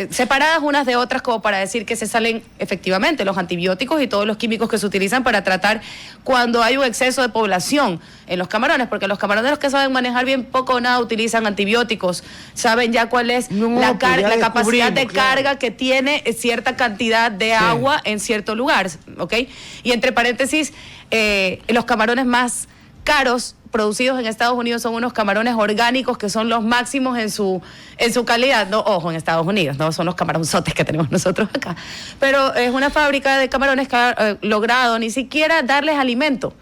separadas unas de otras, como para decir que se salen efectivamente los antibióticos y todos los químicos que se utilizan para tratar cuando hay un exceso de población en los camarones, porque los camaroneros que saben manejar bien poco o nada utilizan antibióticos, saben ya cuál es la capacidad de carga que tiene cierta cantidad de agua en cierto lugar, ¿ok? Y entre paréntesis, los camarones más caros producidos en Estados Unidos son unos camarones orgánicos que son los máximos en su calidad. No, ojo, en Estados Unidos, no son los camaronzotes que tenemos nosotros acá. Pero es una fábrica de camarones que ha logrado ni siquiera darles alimento,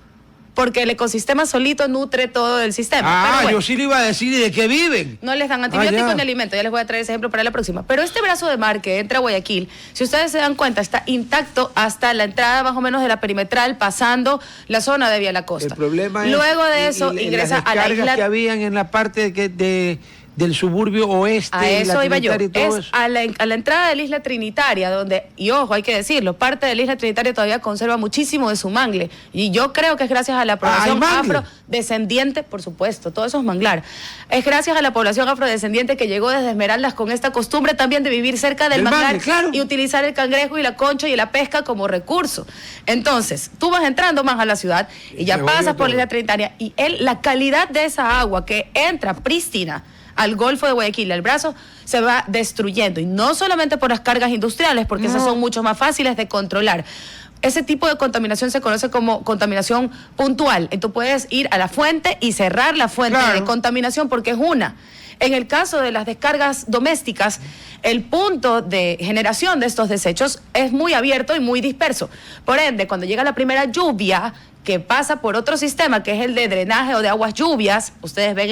porque el ecosistema solito nutre todo el sistema. Ah, bueno, yo sí le iba a decir, ¿y de qué viven? no les dan antibióticos ya. ni alimento. Ya les voy a traer ese ejemplo para la próxima. Pero este brazo de mar que entra a Guayaquil, si ustedes se dan cuenta, está intacto hasta la entrada más o menos de la perimetral, pasando la zona de Vía La Costa. El problema es... Luego de eso y ingresa las a la descargas isla... que habían en la parte del suburbio oeste. A eso la iba yo. Trinitaria y todo Es eso. a la entrada de la isla Trinitaria, donde, y ojo, hay que decirlo, parte de la isla Trinitaria todavía conserva muchísimo de su mangle. Y yo creo que es gracias a la población mangle. afrodescendiente, por supuesto, todo eso es manglar. Es gracias a la población afrodescendiente que llegó desde Esmeraldas con esta costumbre también de vivir cerca del manglar, claro. y utilizar el cangrejo y la concha y la pesca como recurso. Entonces, tú vas entrando más a la ciudad y ya Se pasas volvió por la todo. isla Trinitaria y la calidad de esa agua que entra prístina al Golfo de Guayaquil, al brazo, se va destruyendo. Y no solamente por las cargas industriales, porque esas son mucho más fáciles de controlar. Ese tipo de contaminación se conoce como contaminación puntual. Tú puedes ir a la fuente y cerrar la fuente de contaminación porque es una. En el caso de las descargas domésticas, el punto de generación de estos desechos es muy abierto y muy disperso. Por ende, cuando llega la primera lluvia, que pasa por otro sistema, que es el de drenaje o de aguas lluvias, ustedes ven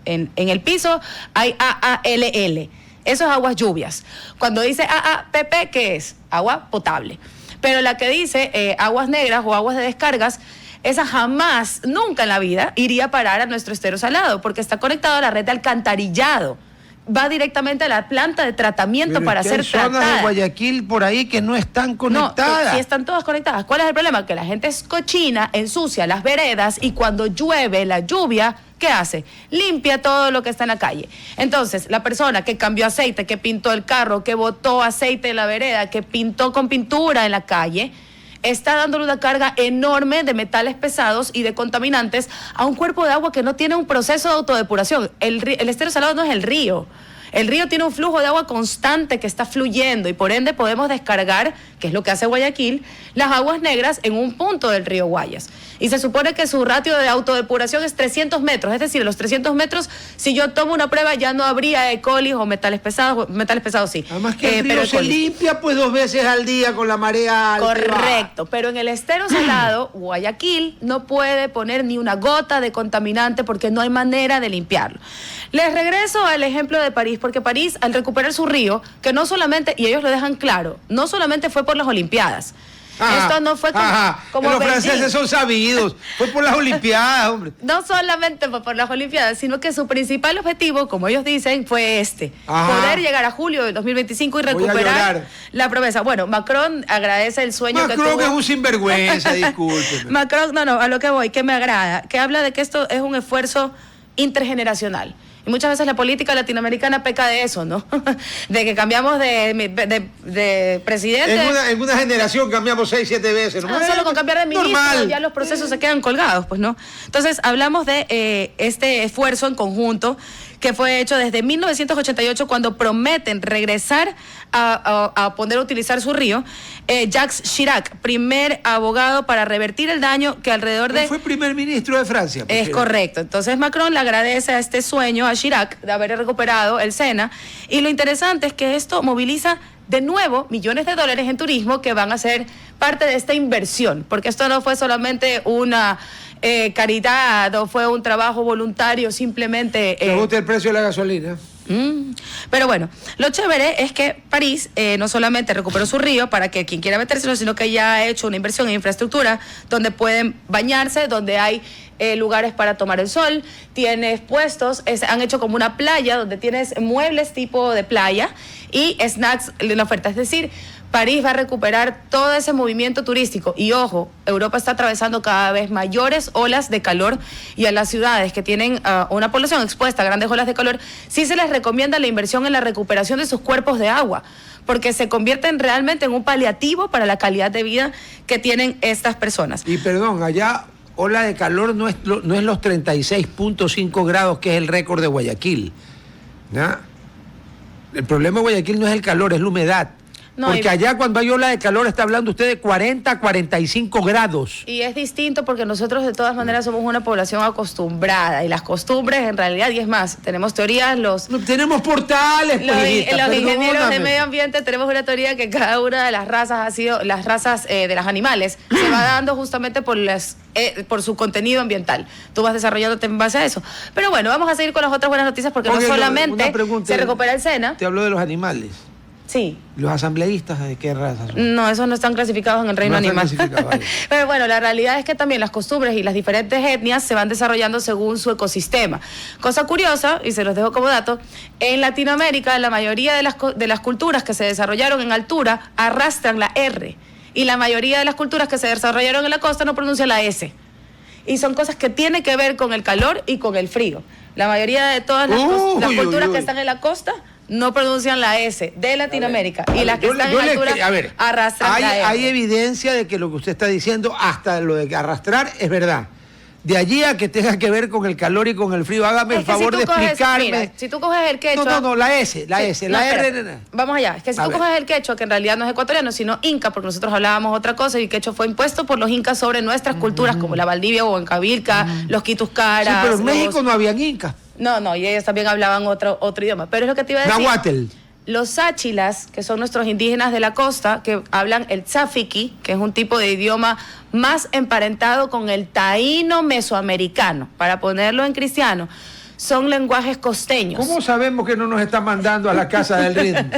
en el piso, hay AALL. Eso es aguas lluvias. Cuando dice AAPP, ¿qué es? Agua potable. Pero la que dice aguas negras o aguas de descargas, esa jamás, nunca en la vida, iría a parar a nuestro estero salado, porque está conectado a la red de alcantarillado. Va directamente a la planta de tratamiento Pero para es que ser hay zonas tratada. de Guayaquil por ahí que no están conectadas. No, sí están todas conectadas. ¿Cuál es el problema? Que la gente es cochina, ensucia las veredas y cuando llueve la lluvia, ¿qué hace? Limpia todo lo que está en la calle. Entonces, la persona que cambió aceite, que pintó el carro, que botó aceite en la vereda, que pintó con pintura en la calle, está dándole una carga enorme de metales pesados y de contaminantes a un cuerpo de agua que no tiene un proceso de autodepuración. El estero salado no es el río. El río tiene un flujo de agua constante que está fluyendo y por ende podemos descargar, que es lo que hace Guayaquil, las aguas negras en un punto del río Guayas. Y se supone que su ratio de autodepuración es 300 metros. Es decir, los 300 metros, si yo tomo una prueba ya no habría E. coli o metales pesados sí. Además que el río pero se E. coli. limpia pues 2 veces al día con la marea alta. Correcto, pero en el estero salado, Guayaquil no puede poner ni una gota de contaminante porque no hay manera de limpiarlo. Les regreso al ejemplo de París, porque París, al recuperar su río, que no solamente, y ellos lo dejan claro, no solamente fue por las Olimpiadas. Esto no fue como los Beijing. franceses son sabidos. Fue por las Olimpiadas, hombre. No solamente fue por las Olimpiadas, sino que su principal objetivo, como ellos dicen, fue poder llegar a julio de 2025 y recuperar la promesa. Bueno, Macron agradece el sueño que tuvo. Macron es un sinvergüenza, discúlpeme. Macron, no, a lo que voy, que me agrada, que habla de que esto es un esfuerzo intergeneracional. Y muchas veces la política latinoamericana peca de eso, ¿no? De que cambiamos de presidente. En una generación cambiamos 6, 7 veces. No, solo con cambiar de ministro, ya los procesos se quedan colgados, pues, ¿no? Entonces, hablamos de este esfuerzo en conjunto que fue hecho desde 1988 cuando prometen regresar a poder utilizar su río. Jacques Chirac, primer abogado para revertir el daño que alrededor de... Fue primer ministro de Francia. Es correcto. Entonces Macron le agradece a este sueño a Chirac de haber recuperado el Sena. Y lo interesante es que esto moviliza de nuevo millones de dólares en turismo que van a ser parte de esta inversión, porque esto no fue solamente una caridad o fue un trabajo voluntario simplemente... ¿Te gusta el precio de la gasolina? Pero bueno, lo chévere es que París no solamente recuperó su río para que quien quiera metérselo, sino que ya ha hecho una inversión en infraestructura donde pueden bañarse, donde hay lugares para tomar el sol, tienes puestos, han hecho como una playa donde tienes muebles tipo de playa y snacks en la oferta. Es decir, París va a recuperar todo ese movimiento turístico. Y ojo, Europa está atravesando cada vez mayores olas de calor y a las ciudades que tienen una población expuesta a grandes olas de calor, sí se les recomienda la inversión en la recuperación de sus cuerpos de agua, porque se convierten realmente en un paliativo para la calidad de vida que tienen estas personas. Y perdón, allá ola de calor no es los 36.5 grados que es el récord de Guayaquil. ¿No? El problema de Guayaquil no es el calor, es la humedad. No, porque allá cuando hay ola de calor está hablando usted de 40, 45 grados. Y es distinto porque nosotros de todas maneras somos una población acostumbrada y las costumbres en realidad, y es más, tenemos teorías, Tenemos portales, pues, hijita, los ingenieros de perdóname. medio ambiente tenemos una teoría que cada una de las razas ha sido, las razas de los animales, se va dando justamente por su contenido ambiental. Tú vas desarrollándote en base a eso. Pero bueno, vamos a seguir con las otras buenas noticias porque no solamente se recupera el SENA. Te habló de los animales. Sí. ¿Los asambleístas de qué raza son? No, esos no están clasificados en el reino animal. Vale. Pero bueno, la realidad es que también las costumbres y las diferentes etnias se van desarrollando según su ecosistema. Cosa curiosa, y se los dejo como dato, en Latinoamérica la mayoría de las culturas que se desarrollaron en altura arrastran la R. Y la mayoría de las culturas que se desarrollaron en la costa no pronuncian la S. Y son cosas que tienen que ver con el calor y con el frío. La mayoría de todas las culturas que están en la costa no pronuncian la S de Latinoamérica. Y las que están en altura arrastran la R. Hay evidencia de que lo que usted está diciendo, hasta lo de arrastrar, es verdad. De allí a que tenga que ver con el calor y con el frío, hágame el favor de explicarme. Mira, si tú coges el quechua... No, la S, la R... Vamos allá, es que si tú coges el quechua, que en realidad no es ecuatoriano, sino inca, porque nosotros hablábamos otra cosa, y el quechua fue impuesto por los incas sobre nuestras culturas, como la Valdivia o en Cabilca, los quituscaras... Sí, pero en México no habían incas. No, y ellos también hablaban otro idioma. Pero es lo que te iba a decir. Nahuatl. Los sáchilas, que son nuestros indígenas de la costa, que hablan el tzafiqui, que es un tipo de idioma más emparentado con el taíno mesoamericano, para ponerlo en cristiano, son lenguajes costeños. ¿Cómo sabemos que no nos están mandando a la casa del ritmo?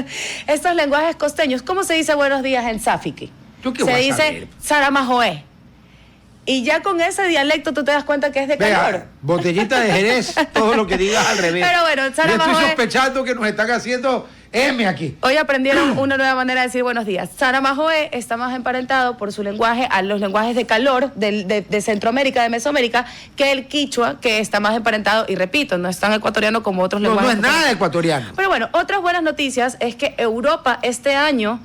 Estos lenguajes costeños, ¿cómo se dice buenos días en tzafiqui? Se dice saramajoé. Y ya con ese dialecto tú te das cuenta que es de calor. Botellita de Jerez, todo lo que digas al revés. Pero bueno, Yo estoy sospechando que nos están haciendo M aquí. Hoy aprendieron una nueva manera de decir buenos días. Saramajoé está más emparentado por su lenguaje a los lenguajes de calor de Centroamérica, de Mesoamérica, que el quichua, que está más emparentado, y repito, no es tan ecuatoriano como otros lenguajes. No es nada ecuatoriano. Pero bueno, otras buenas noticias es que Europa este año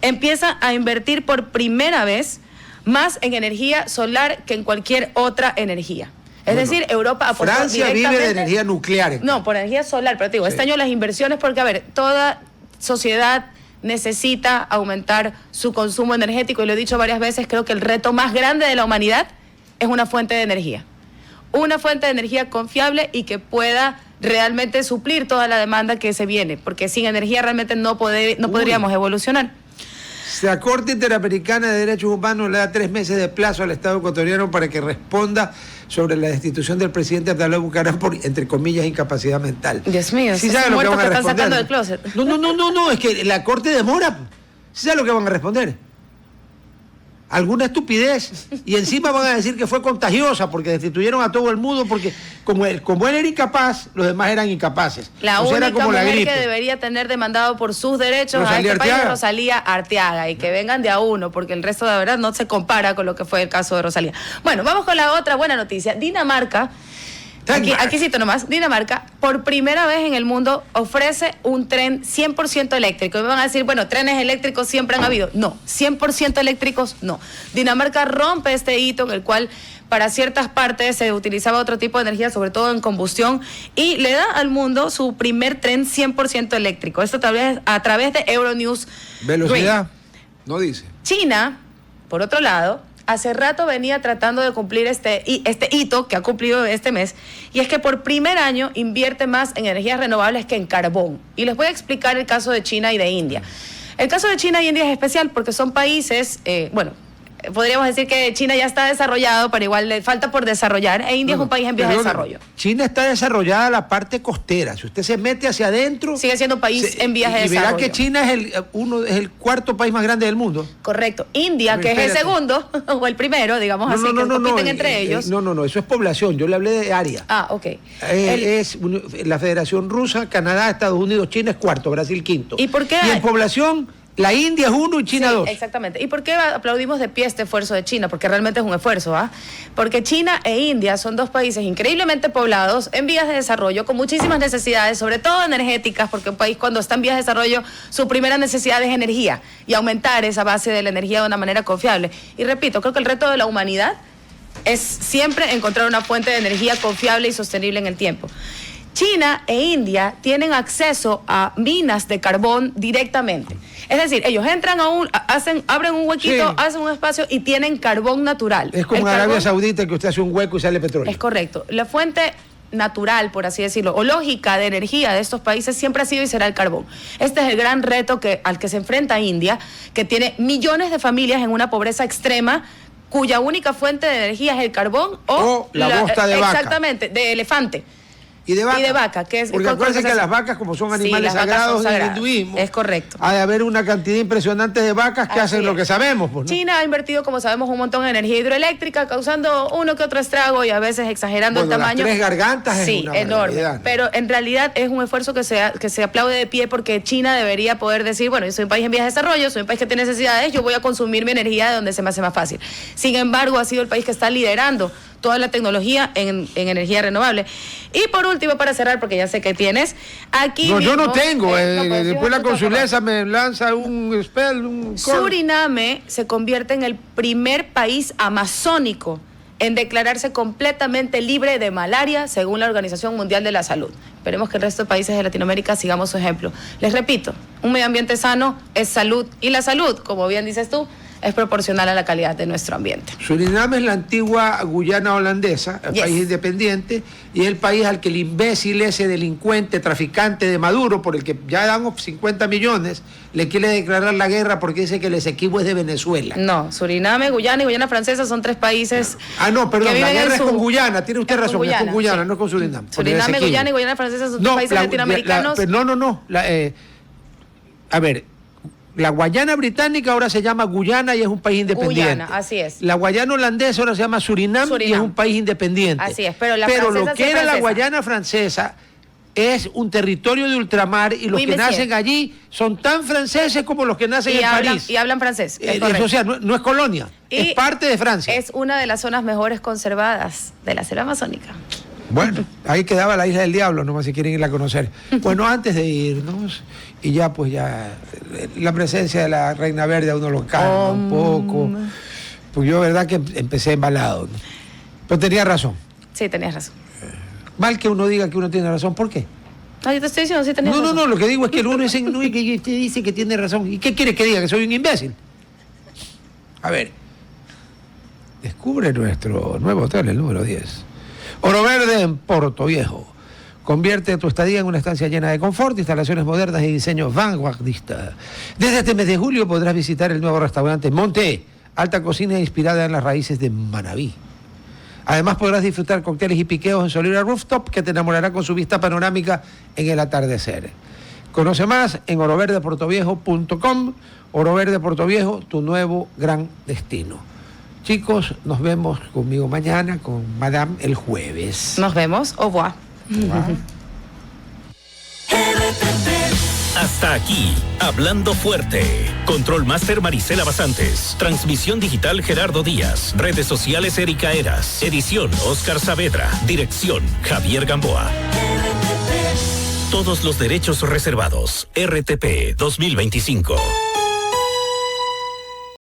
empieza a invertir por primera vez más en energía solar que en cualquier otra energía. Es decir, Europa aportó Francia vive de energía nuclear. No, por energía solar, pero te digo, este año las inversiones, porque a ver, toda sociedad necesita aumentar su consumo energético, y lo he dicho varias veces, creo que el reto más grande de la humanidad es una fuente de energía. Una fuente de energía confiable y que pueda realmente suplir toda la demanda que se viene, porque sin energía realmente no podríamos evolucionar. La Corte Interamericana de Derechos Humanos le da 3 meses de plazo al Estado ecuatoriano para que responda sobre la destitución del presidente Abdalá Bucaram por, entre comillas, incapacidad mental. Dios mío, ¿Sí sabe lo que van a responder? Están sacando del closet. No, es que la Corte demora. ¿Sí sabe lo que van a responder? Alguna estupidez, y encima van a decir que fue contagiosa porque destituyeron a todo el mundo, porque como él era incapaz, los demás eran incapaces. La única mujer que debería tener demandado por sus derechos a este país es Rosalía Arteaga, y que vengan de a uno, porque el resto de verdad no se compara con lo que fue el caso de Rosalía. Bueno, vamos con la otra buena noticia. Dinamarca, aquí cito nomás, Dinamarca, por primera vez en el mundo ofrece un tren 100% eléctrico. Y me van a decir, bueno, trenes eléctricos siempre han habido. No, 100% eléctricos no. Dinamarca rompe este hito en el cual para ciertas partes se utilizaba otro tipo de energía, sobre todo en combustión, y le da al mundo su primer tren 100% eléctrico. Esto tal vez a través de Euronews. ¿Velocidad? No dice. China, por otro lado, hace rato venía tratando de cumplir este hito que ha cumplido este mes, y es que por primer año invierte más en energías renovables que en carbón. Y les voy a explicar el caso de China y de India. El caso de China y India es especial porque son países, podríamos decir que China ya está desarrollado, pero igual le falta por desarrollar, e India es un país en vías de desarrollo. China está desarrollada la parte costera. Si usted se mete hacia adentro, sigue siendo un país en vías de desarrollo. Y verá que China es el cuarto país más grande del mundo. Correcto. India, que es el segundo, o el primero, digamos así, que compiten entre ellos. No, eso es población. Yo le hablé de área. Ah, ok. Es la Federación Rusa, Canadá, Estados Unidos, China es cuarto, Brasil quinto. ¿Y por qué? Y en población, la India es 1 y China 2. Exactamente. ¿Y por qué aplaudimos de pie este esfuerzo de China? Porque realmente es un esfuerzo, ¿ah? Porque China e India son dos países increíblemente poblados, en vías de desarrollo, con muchísimas necesidades, sobre todo energéticas, porque un país cuando está en vías de desarrollo, su primera necesidad es energía, y aumentar esa base de la energía de una manera confiable. Y repito, creo que el reto de la humanidad es siempre encontrar una fuente de energía confiable y sostenible en el tiempo. China e India tienen acceso a minas de carbón directamente. Es decir, ellos entran abren un huequito, Sí. hacen un espacio y tienen carbón natural. Es como El en Arabia carbón- Saudita que usted hace un hueco y sale petróleo. Es correcto. La fuente natural, por así decirlo, o lógica de energía de estos países siempre ha sido y será el carbón. Este es el gran reto al que se enfrenta India, que tiene millones de familias en una pobreza extrema, cuya única fuente de energía es el carbón O la bosta de vaca. Exactamente, de elefante. Y de vaca. Y de vaca, que es... Porque acuérdense que las vacas, como son animales sagrados en el hinduismo, es correcto. ha de haber una cantidad impresionante de vacas que Así hacen lo es. que sabemos. Pues, ¿no? China ha invertido, como sabemos, un montón en energía hidroeléctrica, causando uno que otro estrago y a veces exagerando Bueno, el las tamaño. Tres Gargantas es sí, una enorme. barbaridad, ¿no? Pero en realidad es un esfuerzo que se aplaude de pie, porque China debería poder decir, bueno, yo soy un país en vías de desarrollo, soy un país que tiene necesidades, yo voy a consumir mi energía de donde se me hace más fácil. Sin embargo, ha sido el país que está liderando toda la tecnología en energía renovable. Y por último, para cerrar, porque ya sé que tienes, aquí No, yo no mismo, tengo. pues, Después la sí, consulesa me lanza un spell, un call. Suriname se convierte en el primer país amazónico en declararse completamente libre de malaria, según la Organización Mundial de la Salud. Esperemos que el resto de países de Latinoamérica sigamos su ejemplo. Les repito, un medio ambiente sano es salud, y la salud, como bien dices tú, es proporcional a la calidad de nuestro ambiente. Suriname es la antigua Guyana holandesa, el Yes. país independiente, y es el país al que el imbécil, ese delincuente, traficante de Maduro, por el que ya dan 50 millones, le quiere declarar la guerra porque dice que el Esequibo es de Venezuela. No, Suriname, Guyana y Guyana Francesa son tres países. Ah, no, perdón, que la viven en guerra es su- con Guyana, tiene usted es con razón, es con Guyana, sí. no es con Suriname. con el Suriname, Esequibo. Guyana y Guyana Francesa son tres países latinoamericanos. No. A ver, la Guayana británica ahora se llama Guyana y es un país independiente. Guyana, así es. La Guayana holandesa ahora se llama Surinam y es Surinam. un país independiente. Así es, pero la lo francesa que sí es era la francesa. Guayana francesa es un territorio de ultramar y los Oui, que monsieur. nacen allí son tan franceses como los que nacen en París. Y hablan francés. es O correcto. sea, no es colonia, Y es parte de Francia. Es una de las zonas mejores conservadas de la selva amazónica. Bueno, ahí quedaba la Isla del Diablo, nomás si quieren ir a conocer. Bueno, antes de irnos, y ya pues ya la presencia de la Reina Verde a uno lo calma un poco. Pues yo, verdad que empecé embalado, ¿no? Pero tenía razón. Sí, tenías razón. Mal que uno diga que uno tiene razón, ¿por qué? No, yo te estoy diciendo, sí tenías razón. No, lo que digo es que el uno dice, no, que usted dice que tiene razón. ¿Y qué quiere que diga? ¿Que soy un imbécil? A ver, descubre nuestro nuevo hotel, el número 10. Oro Verde en Porto Viejo. Convierte tu estadía en una estancia llena de confort, instalaciones modernas y diseños vanguardistas. Desde este mes de julio podrás visitar el nuevo restaurante Monte, alta cocina inspirada en las raíces de Manabí. Además podrás disfrutar cócteles y piqueos en Solera Rooftop, que te enamorará con su vista panorámica en el atardecer. Conoce más en oroverdeportoviejo.com. Oro Verde Porto Viejo, tu nuevo gran destino. Chicos, nos vemos conmigo mañana, con Madame el jueves. Nos vemos. Au revoir. Hasta aquí, Hablando Fuerte. Control Master Marisela Basantes. Transmisión digital Gerardo Díaz. Redes sociales Erika Eras. Edición Oscar Saavedra. Dirección Javier Gamboa. Todos los derechos reservados. RTP 2025.